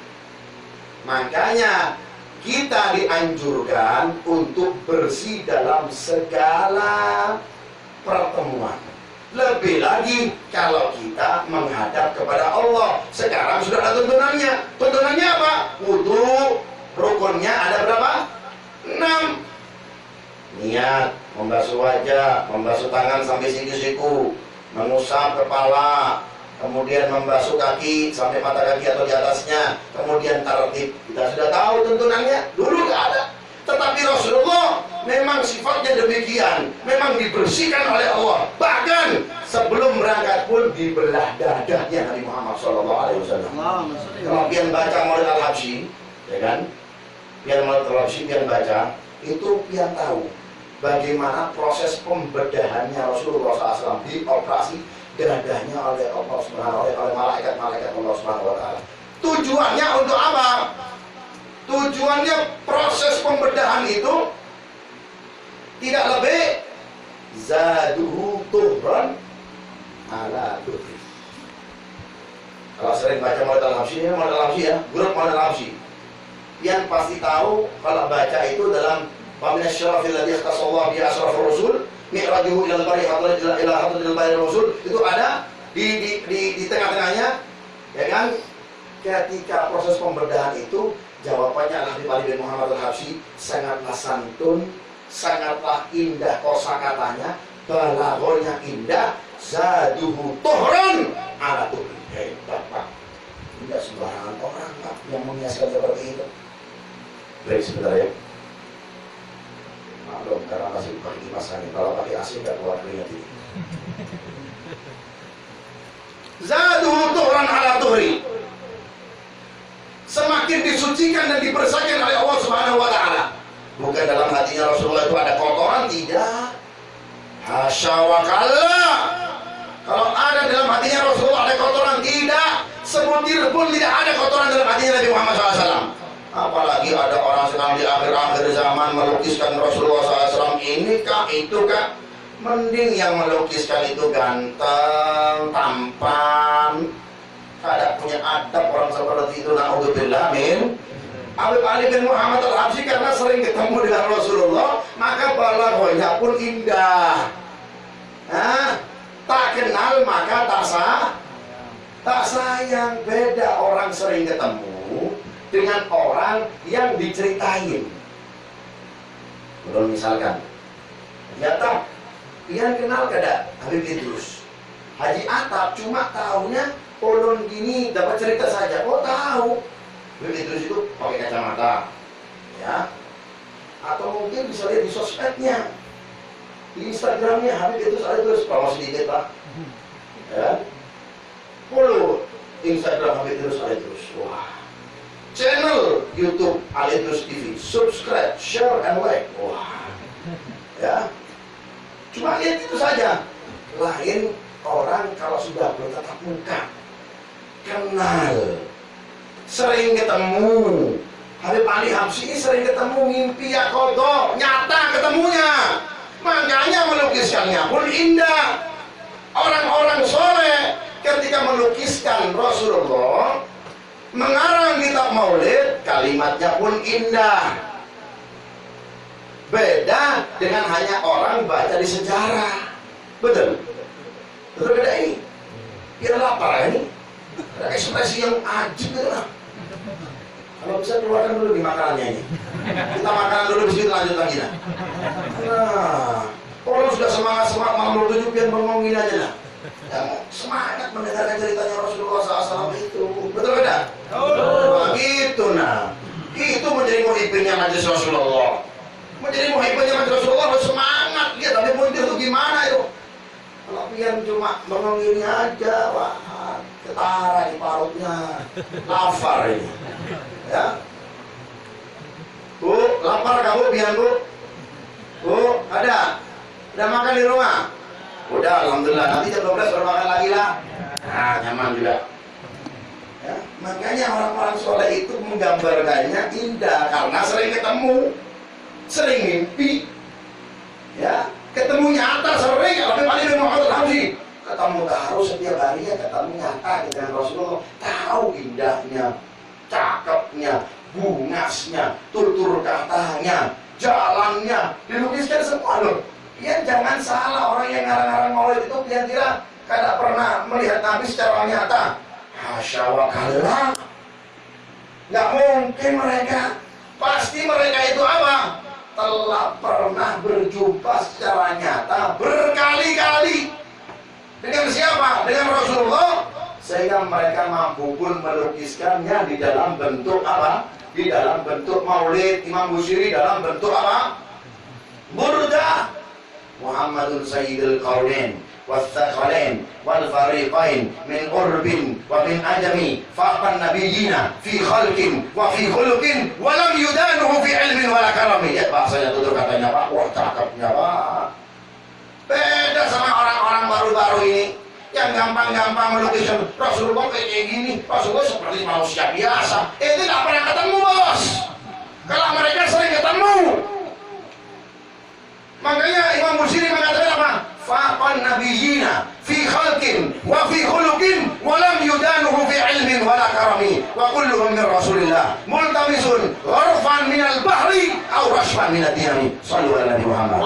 Makanya kita dianjurkan untuk bersih dalam segala pertemuan. Lebih lagi kalau kita menghadap kepada Allah. Sekarang sudah ada tuntunannya. Tuntunannya apa? Wudu. Rukunnya ada berapa? 6. Niat, membasuh wajah, membasuh tangan sampai siku-siku, mengusap kepala, kemudian membasuh kaki sampai mata kaki atau di atasnya, kemudian tartib. Kita sudah tahu tuntunannya, dulu nggak ada. Tetapi Rasulullah memang sifatnya demikian, memang dibersihkan oleh Allah. Bahkan sebelum berangkat pun dibelah dadanya Nabi Muhammad SAW. Kalau pian baca Maulid Al-Habsyi, ya kan? Pian Maulid Al-Habsyi, pian baca, itu pian tahu bagaimana proses pembedahannya Rasulullah SAW di operasi dadanya oleh Allah Subhanahu oleh malaikat-malaikat Allah Subhanahu wa taala. Tujuannya untuk apa? Tujuannya proses pembedahan itu tidak lebih zaduhu tuhran ala tuhri. Kalau sering baca Maulid Al-Habsyi ya, grup Maulid Al-Habsyi, yang pasti tahu kalau baca itu dalam Wamin asyrafil ladhi ikhtasallahu bi asrafur rasul mi'rajuhu ilal bari ila hadratil bari rasul, itu ada di tengah-tengahnya, ya kan? Ketika proses pembedahan itu, jawabannya Habib Ali bin Muhammad Al-Habsyi sangatlah santun, sangatlah indah kosakatanya, balaghahnya indah, zaduhu tuhran ala tuhri. Hebat Pak. Tidak sembarangan orang Pak yang mengiaskan seperti itu. Baik, sebentar ya. Maklum, karena masih pakai kipas angin. Kalau pakai AC nggak keluar keringat ini. Zaduhu tuhran ala tuhri. Semakin disucikan dan dibersihkan oleh Allah Subhanahu wa taala. Bukan dalam hatinya Rasulullah itu ada kotoran, tidak. Hasya wa kalla. Kalau ada dalam hatinya Rasulullah ada kotoran, tidak. Sebutir pun tidak ada kotoran dalam hatinya Nabi Muhammad SAW. Apalagi ada orang sedang di akhir-akhir zaman melukiskan Rasulullah SAW, ini kah, itu kah. Mending yang melukiskan itu ganteng, tampan, kada punya adab orang seperti itu. Na'udzubillah min. Habib Ali bin Muhammad Al-Habsyi karena sering ketemu dengan Rasulullah, maka balaghahnya pun indah. Tak kenal maka tak sayang. Beda orang sering ketemu dengan orang yang diceritain. Belum misalkan, ternyata pian kenal kada Habib Idrus, Haji Atap, cuma tahunya polon gini, dapat cerita saja. Oh tahu, Habib Idrus itu pakai kacamata, ya. Atau mungkin bisa lihat di sosmednya, di Instagramnya Habib Idrus ada terus promosi dikit Pak, ya. Follow Instagram Habib Idrus ada terus. Wah. Channel YouTube Al-Idrus TV, subscribe, share, and like. Wah, ya. Cuma lihat itu saja. Lain orang kalau sudah bertatap muka, kenal, sering ketemu. Habib Ali Habsyi ini sering ketemu, mimpi ya kodo, nyata ketemunya. Makanya melukiskannya pun indah. Orang-orang soleh ketika melukiskan Rasulullah, mengarang kitab maulid, kalimatnya pun indah. Beda dengan hanya orang baca di sejarah. Betul? Betul beda ini? Biar lapar ini. Ada ekspresi yang ajib gitu lah. Kalau bisa keluarkan dulu di makanannya ini. Kita makan dulu, bisa kita lanjut lagi nah. Kalau sudah semangat-semangat malam 27 biar ngomongin aja lah. Yang semangat mendengarkan ceritanya Rasulullah SAW itu. Betul beda? Nah, gitu nah. Itu menjadi muhibbnya majelis Rasulullah. Menjadi muhibbnya majelis Rasulullah harus semangat. Lihat Habib Muntir itu gimana itu. Kalau pian cuma bengong ini aja, wah, ketara di parutnya, lapar ini. Ya. Bu, lapar kamu pian Bu? Bu, ada? Udah makan di rumah? Udah, alhamdulillah. Nanti jam 12 baru makan lagi lah. Nah, nyaman juga. Ya, makanya orang-orang soleh itu menggambarkannya indah karena sering ketemu, sering mimpi, ya, ketemu nyata sering. Lebih paling dengan Muhammad Hamzi, ketemu harus setiap hari ya, ketemu nyata dengan Rasulullah, tahu indahnya, cakepnya, bungasnya, tutur katanya, jalannya, dilukiskan semua loh. Pian jangan salah, orang yang ngarang-ngarang maulid itu pian kira kada pernah melihat Nabi secara nyata. Hasya wa kalla. Nggak mungkin mereka. Pasti mereka itu apa? Telah pernah berjumpa secara nyata berkali-kali. Dengan siapa? Dengan Rasulullah. Sehingga mereka mampu pun melukiskannya di dalam bentuk apa? Di dalam bentuk maulid. Imam Busiri dalam bentuk apa? Burdah. Muhammadun Sayyidul Qawlain والثقلين والفريقين من قرب ومن عجم فاق النبيين في خلق وفي خلق ولم يدانه في علم ولا كرم. Ya bahasanya tutur katanya Pak, wah cakepnya Pak. Beda sama orang-orang baru-baru ini yang gampang-gampang melukiskan Rasulullah kayak gini, Rasulullah seperti manusia biasa. Itu tidak pernah ketemu bos. Kalau mereka sering ketemu. Makanya Imam Busiri mengatakan apa? Faqan nabiyina fi khalqin wa fi khuluqin wa lam yudanuhu fi ilmin wala karami wa kulluhum min Rasulillah multamisun gharfan min al-bahri aw rashfan min ad-dinami. Shallu ala Nabi Muhammad.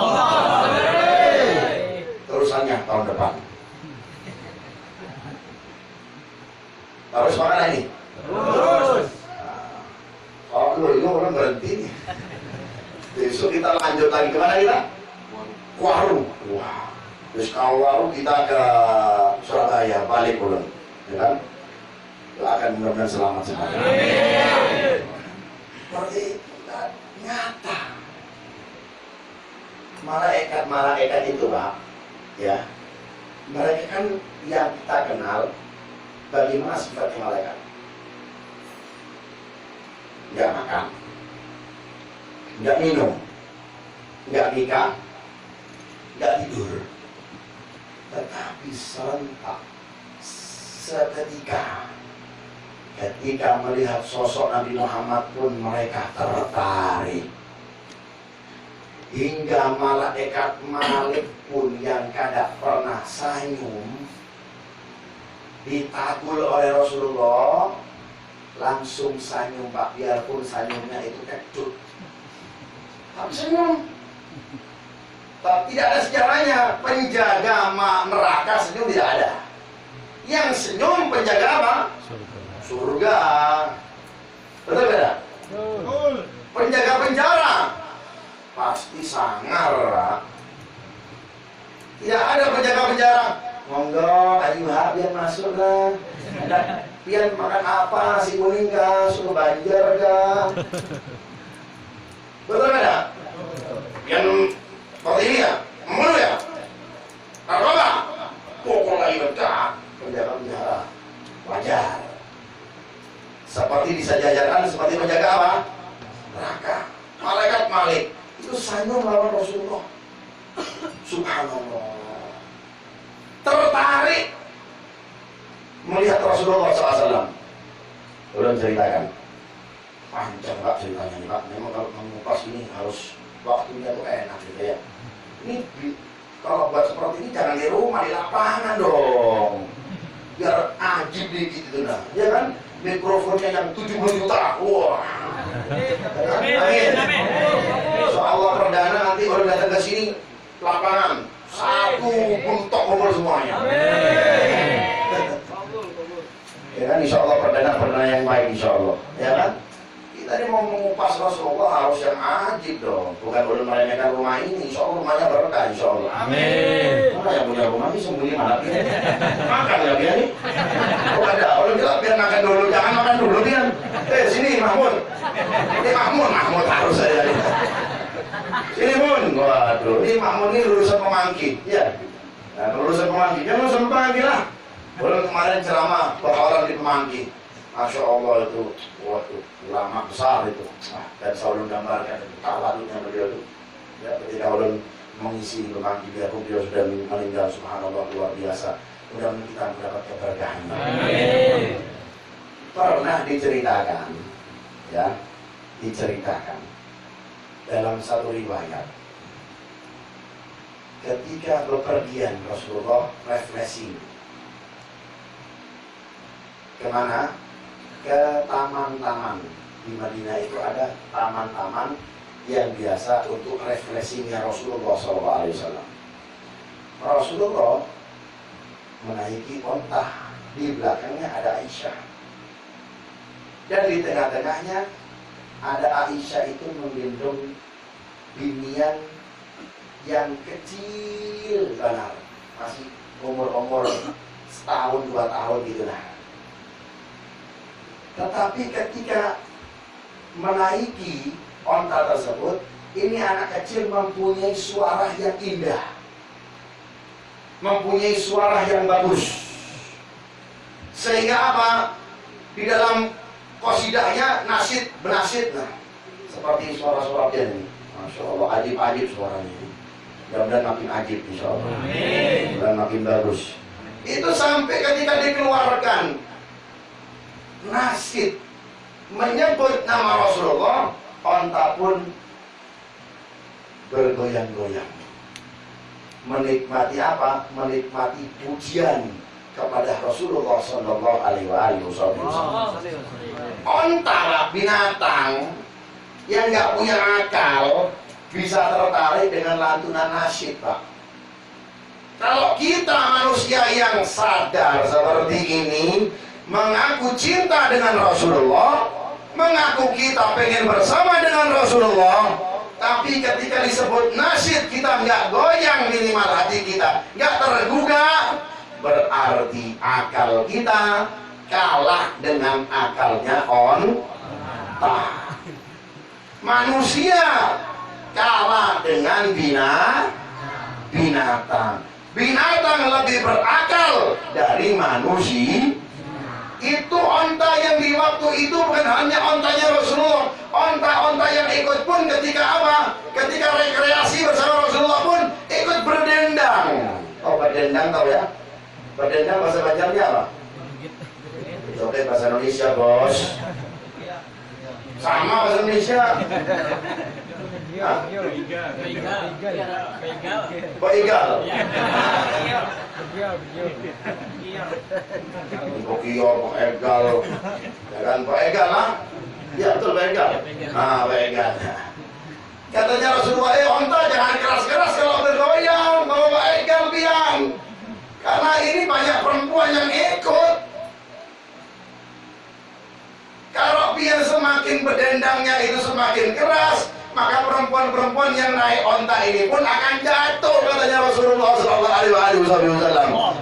Terusannya tahun depan. Harus mana ini? Terus. Oh, lu orang berhenti nih. Besok kita lanjut lagi kemana kita? Warung. Wah. Terus kalau warung kita ke Surabaya, balik pulang, ya kan? Akan mudah-mudahan selamat semuanya. Berarti nyata. Malaikat itu Pak, ya. Mereka kan yang kita kenal, bagaimana sifatnya malaikat? Nggak makan, nggak minum, nggak nikah, nggak tidur. Tetapi serentak seketika ketika melihat sosok Nabi Muhammad pun mereka tertarik. Hingga malaikat Malik pun yang kada pernah senyum ditagul oleh Rasulullah langsung senyum Pak, biarpun senyumnya itu kecut tapi senyum. Tidak ada sejarahnya penjaga neraka senyum, tidak ada. Yang senyum penjaga apa? Surga. Betul tidak? Betul. Penjaga penjara pasti sangar. Tidak ada penjaga penjara. Monggo, ayo biar masuk lah. Pian makan apa? Nasi kuning kah? Suruh banjar kah? Betul tidak? Pian seperti ini ya, membunuh ya, narkoba, pukul lagi bedak, penjaga penjara, wajar. Seperti disajajarkan seperti penjaga apa? Neraka. Malaikat Malik itu senyum lawan Rasulullah. Subhanallah. Tertarik melihat Rasulullah SAW. Belum ceritakan. Panjang Pak ceritanya nih Pak. Memang kalau mengupas ini harus waktunya tuh enak gitu ya. Ini kalau buat seperti ini jangan di rumah, di lapangan dong. Biar ajib dikit itu nah. Ya kan? Mikrofonnya yang 70 juta. Wah. Amin. Insyaallah perdana nanti orang datang ke sini lapangan satu buntok kumpul semuanya. Ya kan? Insyaallah perdana yang baik insyaallah. Ya kan? Kita ini mau mengupas Rasulullah harus yang ajib dong, bukan ulun meremehkan rumah ini. Insya Allah rumahnya berkah, insya Allah. Amin. Mana yang punya rumah ini sembunyi mana dia? Makan ya dia nih. Oh ada, ulun bilang biar makan dulu, jangan makan dulu dia. Sini Mahmud. Ini Mahmud harus saya. Sini Mun. Waduh, ini Mahmud ini lulusan Pemangki, ya. Nah, lulusan Pemangki, dia lulusan Pemangki lah. Ulun kemarin ceramah berhalan di Pemangki. Masya Allah itu, waduh, ulama besar itu. Dan selalu gambarkan itu, tawaduknya beliau itu. Ya, ketika ulun mengisi Pemangki, biarpun beliau sudah meninggal, subhanallah luar biasa. Mudah-mudahan kita mendapat keberkahan. Pernah diceritakan dalam satu riwayat, ketika bepergian Rasulullah refreshing kemana? Ke taman-taman. Di Madinah itu ada taman-taman yang biasa untuk refreshingnya Rasulullah SAW. Rasulullah menaiki onta, di belakangnya ada Aisyah, dan di tengah-tengahnya ada Aisyah itu menggendong binian yang kecil benar, masih umur setahun 2 tahun gitu lah. Tetapi ketika menaiki onta tersebut, ini anak kecil mempunyai suara yang indah, mempunyai suara yang bagus, sehingga apa? Di dalam qasidahnya benasid, nah, seperti suara-suara dia ini. Masya Allah, ajib-ajib suaranya. Mudah-mudahan makin ajib, insya Allah. Dan makin bagus. Itu sampai ketika dikeluarkan nasid menyebut nama Rasulullah, onta pun bergoyang-goyang. Menikmati apa? Menikmati pujian kepada Rasulullah Sallallahu Alaihi Wasallam. Onta, binatang yang nggak punya akal, bisa tertarik dengan lantunan nasyid, Pak. Kalau kita manusia yang sadar seperti ini, mengaku cinta dengan Rasulullah, mengaku kita pengen bersama dengan Rasulullah, tapi ketika disebut nasyid kita nggak goyang, minimal hati kita nggak tergugah, berarti akal kita kalah dengan akalnya onta. Manusia kalah dengan binatang. Binatang lebih berakal dari manusia. Itu onta yang di waktu itu bukan hanya ontanya Rasulullah, onta-onta yang ikut pun ketika apa? Ketika rekreasi bersama Rasulullah pun ikut berdendang. Oh, berdendang tahu ya? Berdendang bahasa Banjarnya apa? Oke, bahasa Indonesia, bos. Sama bahasa Indonesia. Beigal. Bokior, Egal, ya kan, Egal lah. Ya betul, Egal. Ah, Egal. Katanya Rasulullah, onta jangan keras-keras kalau bergoyang, bawa Egal biang. Karena ini banyak perempuan yang ikut. Kalau biar semakin berdendangnya itu semakin keras, maka perempuan-perempuan yang naik onta ini pun akan jatuh, katanya Rasulullah SAW.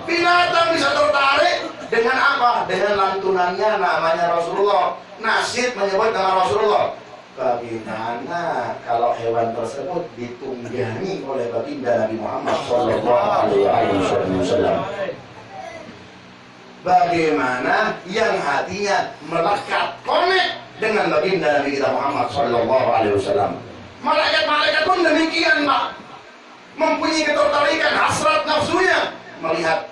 Binatang bisa tertarik dengan apa? Dengan lantunannya namanya Rasulullah. Nasyid menyebut nama Rasulullah. Bagaimana kalau hewan tersebut ditunggangi oleh baginda Nabi Muhammad SAW? Bagaimana yang hatinya melekat, connect dengan baginda Nabi kita Muhammad SAW. Malaikat-malaikat pun demikian, Pak, mempunyai ketertarikan, hasrat nafsunya melihat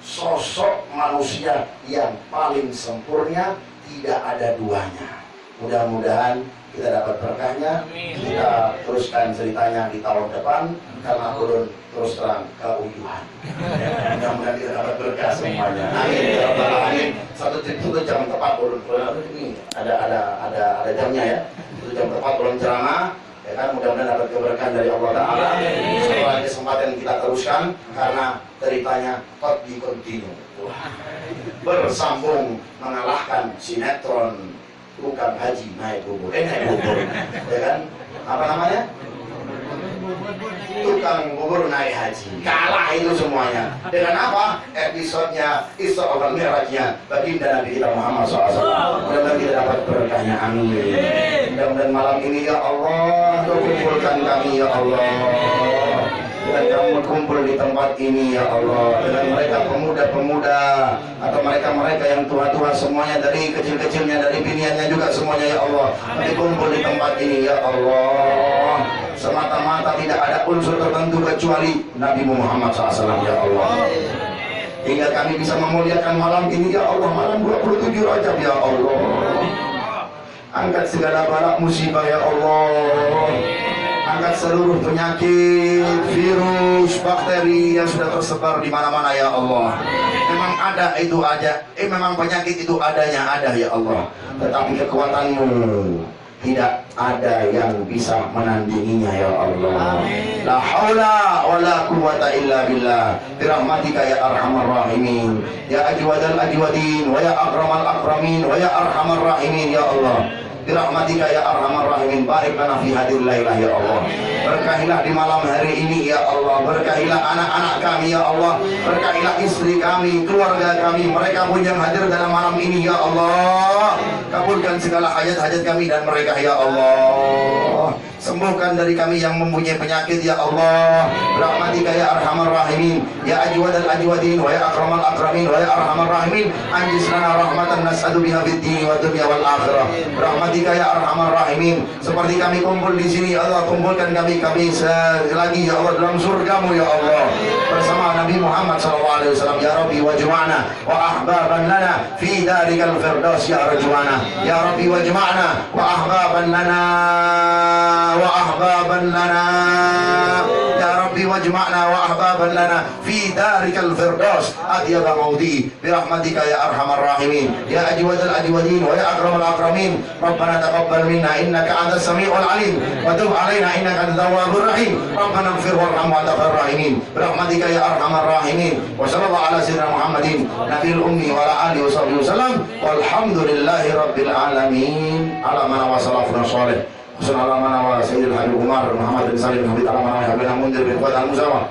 sosok manusia yang paling sempurna, tidak ada duanya. Mudah-mudahan kita dapat berkahnya. Kita teruskan ceritanya di tahun depan, karena ulun terus terang keuyuhan. Mudah-mudahan kita dapat berkah semuanya. Amin ya rabbal alamin. Satu jam tepat ulun. Ini ada jamnya ya. 1 jam tepat ulun ceramah. Ya kan, mudah-mudahan dapat keberkahan dari Allah Ta'ala. Setelah kesempatan kita teruskan, karena ceritanya di kontinu. Bersambung mengalahkan sinetron tukang haji naik bubur, ya kan? Apa namanya? Tukang bubur naik haji. Kalah itu semuanya. Dengan apa? Episodenya Isra wal Mi'rajnya baginda Nabi kita Muhammad SAW. Mudah-mudahan kita dapat berkahnya. Amin. Mudah-mudahan malam ini ya Allah, kumpulkan kami ya Allah. Dan kamu kumpul di tempat ini ya Allah, dengan mereka pemuda-pemuda atau mereka-mereka yang tua-tua semuanya, dari kecil-kecilnya, dari biniannya juga semuanya ya Allah, kami kumpul di tempat ini ya Allah, semata-mata tidak ada unsur tertentu kecuali Nabi Muhammad SAW ya Allah. hingga kami bisa memuliakan malam ini ya Allah, malam 27 Rajab ya Allah. Angkat segala bala musibah ya Allah, angkat seluruh penyakit, virus, bakteri yang sudah tersebar di mana-mana ya Allah. Memang ada itu aja, memang penyakit itu adanya ada ya Allah, tetapi kekuatan-Mu tidak ada yang bisa menandinginya ya Allah. La haula wa la quwwata illa billah. Birahmatika ya arhamar rahimin, ya ajwadal ajwadin, wa ya akramal akramin, wa ya arhamar rahimin ya Allah. Birahmatika ya arhamar rahimin, barik lana fi hadhil lailah ya Allah. Berkahilah di malam hari ini ya Allah, berkahilah anak-anak kami ya Allah, berkahilah istri kami, keluarga kami, mereka pun yang hadir dalam malam ini ya Allah. Kabulkan segala hajat-hajat kami dan mereka ya Allah. Sembuhkan dari kami yang mempunyai penyakit ya Allah. Rahmatika ya arhamar rahimin, ya ajwadal ajwadin, wa ya akramal akramin, wa ya arhamar rahimin. Anjis lana rahmatan nas'adu biha fid dini wa dunya wal akhirah. Rahmatika ya arhamar rahimin. Seperti kami kumpul di sini ya Allah, kumpulkan kami lagi ya Allah dalam surga-Mu ya Allah, bersama Nabi Muhammad SAW. Ya Rabbi wajma'na wa ahbaban lana fi darikal firdaus ya rajwana. Ya Rabbi wajma'na wa ahbaban lana wa ahbaban lana. Ya Rabbi wajma'na wa ahbaban lana fi darikal firdaus adyaba maudi birahmatika ya arhamar rahimin, ya ajwadal ajwadin, wa ya akramal akramin. Rabbana taqabbal minna innaka antas samiul alim wa tub alaina innaka antat tawwabur rahim. Rabbana ighfir warham wa anta khairur rahimin birahmatika ya arhamar rahimin. Wa sallallahu ala sayyidina Muhammadin nabiyil ummi wa ala alihi wasallam walhamdulillahi rabbil alamin. Ala man wa salafuna shalih. Assalamualaikum Sayyidil Habib Umar Muhammad bin Salim bin Habib Alamanah Habib Mundir bin Fuad Al-Musawah.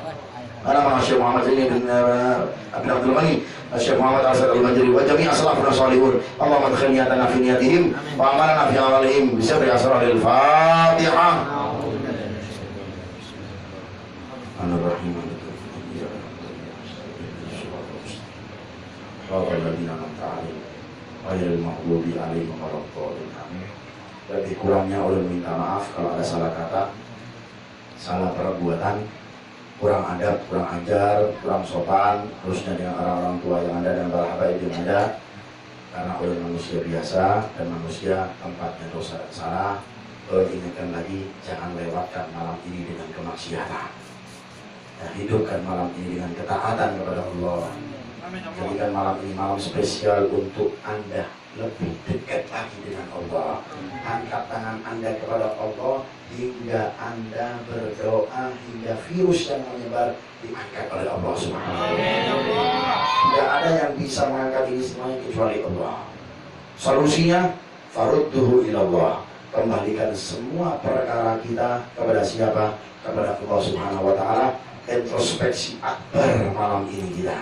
Ana Syekh Muhammad Zaini bin Abi Abdul Ghani, Syekh Muhammad Asad Al-Majri wa jami' aslafuna salihun. Allahumma adkhil niyatana fi niyatihim wa amalana fi amalihim bi sirri asraril Fatihah. Ar-Rahim. Wa'alladina namta'alim ghairil maghdubi alaihim waladdallin. Lebih kurangnya ulun minta maaf kalau ada salah kata, salah perbuatan, kurang adab, kurang ajar, kurang sopan, khususnya dengan orang-orang tua yang ada dan para habaib yang ada. Karena ulun manusia biasa dan manusia tempatnya dosa dan salah. Ulun ingatkan lagi, jangan lewatkan malam ini dengan kemaksiatan. Dan hidupkan malam ini dengan ketaatan kepada Allah. Jadikan malam ini malam spesial untuk Anda lebih dekat lagi dengan Allah. Angkat tangan Anda kepada Allah hingga Anda berdoa hingga virus yang menyebar diangkat oleh Allah Subhanahu wa taala. Tidak ada yang bisa mengangkat ini semuanya kecuali Allah. Solusinya farudduhu ilallah. Kembalikan semua perkara kita kepada siapa? Kepada Allah Subhanahu wa taala. Introspeksi akbar malam ini kita.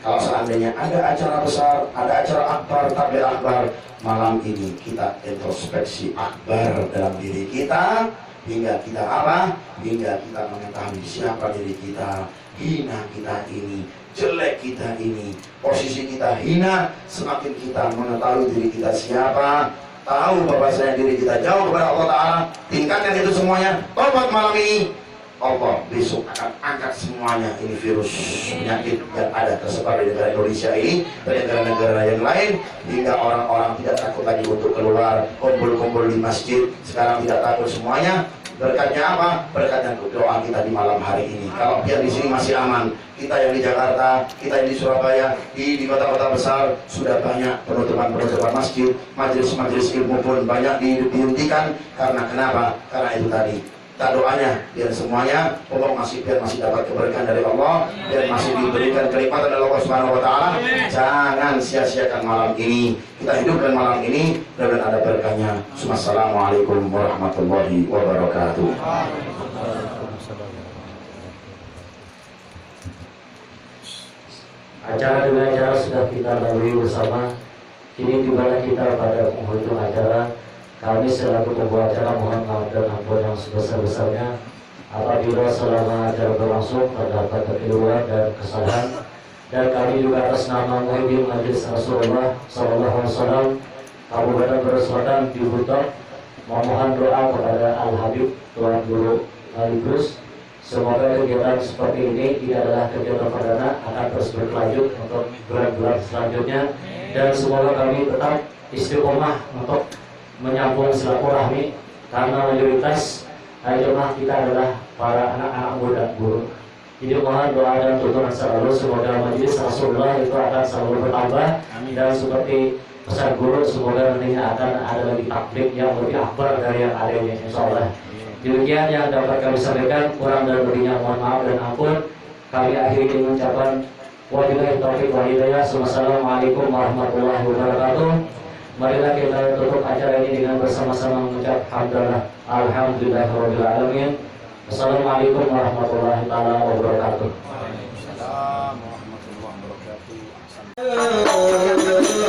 Kalau seandainya ada acara besar, ada acara akbar, takbir akbar, malam ini kita introspeksi akbar dalam diri kita, hingga kita apa? Hingga kita mengetahui siapa diri kita, hina kita ini, jelek kita ini, posisi kita hina. Semakin kita mengetahui diri kita siapa, tahu bahwasanya diri kita jauh kepada Allah Ta'ala, tingkatkan itu semuanya. Tobat malam ini, Allah besok akan angkat semuanya ini virus penyakit yang ada tersebar di negara Indonesia ini dan negara-negara yang lain, hingga orang-orang tidak takut lagi untuk keluar, kumpul-kumpul di masjid sekarang tidak takut semuanya. Berkatnya apa? Berkatnya doa kita di malam hari ini. Kalau dia di sini masih aman, kita yang di Jakarta, kita yang di Surabaya, di kota-kota besar sudah banyak penutupan masjid, majelis-majelis ilmu pun banyak dihentikan. Karena kenapa? Karena itu tadi. Kita doanya biar semuanya Allah biar masih dapat keberkahan dari Allah, biar masih diberikan kenikmatan dari Allah Subhanahu wa taala. Jangan sia-siakan malam ini. Kita hidupkan malam ini dan ada berkahnya. Assalamualaikum warahmatullahi wabarakatuh. Acara demi acara sudah kita lalui bersama. Kini tibalah kita pada penghujung acara. Kami selaku pembawa acara mohon maaf dan ampun yang sebesar-besarnya apabila selama acara berlangsung terdapat kekeliruan dan kesalahan, dan kami juga atas nama Muhyiddin Majelis Rasulullah SAW Kabupaten Brebes Selatan di Butok memohon doa kepada Al Habib Tuan Guru Alibrus Semoga kegiatan seperti ini tidak adalah kegiatan perdana, akan terus berlanjut untuk bulan-bulan selanjutnya, dan semoga kami tetap istiqomah untuk menyambung silaturahmi, karena mayoritas jemaah kita adalah para anak-anak muda guru. Jadi mohon doa dan tuntunan selalu semoga majelis Rasulullah itu akan selalu bertambah, dan seperti pesan guru semoga nantinya akan ada lagi takbir yang lebih akbar dari yang ada ini, insyaallah. Demikian yang dapat kami sampaikan, kurang dan lebihnya mohon maaf dan ampun. Kami akhiri dengan ucapan wabillahi taufiq wal hidayah. Wassalamualaikum warahmatullahi wabarakatuh. Marilah kita tutup acara ini dengan bersama-sama mengucap hamdalah alhamdulillahirabbil alamin. Wassalamualaikum warahmatullahi wabarakatuh. Waalaikumsalam warahmatullahi wabarakatuh.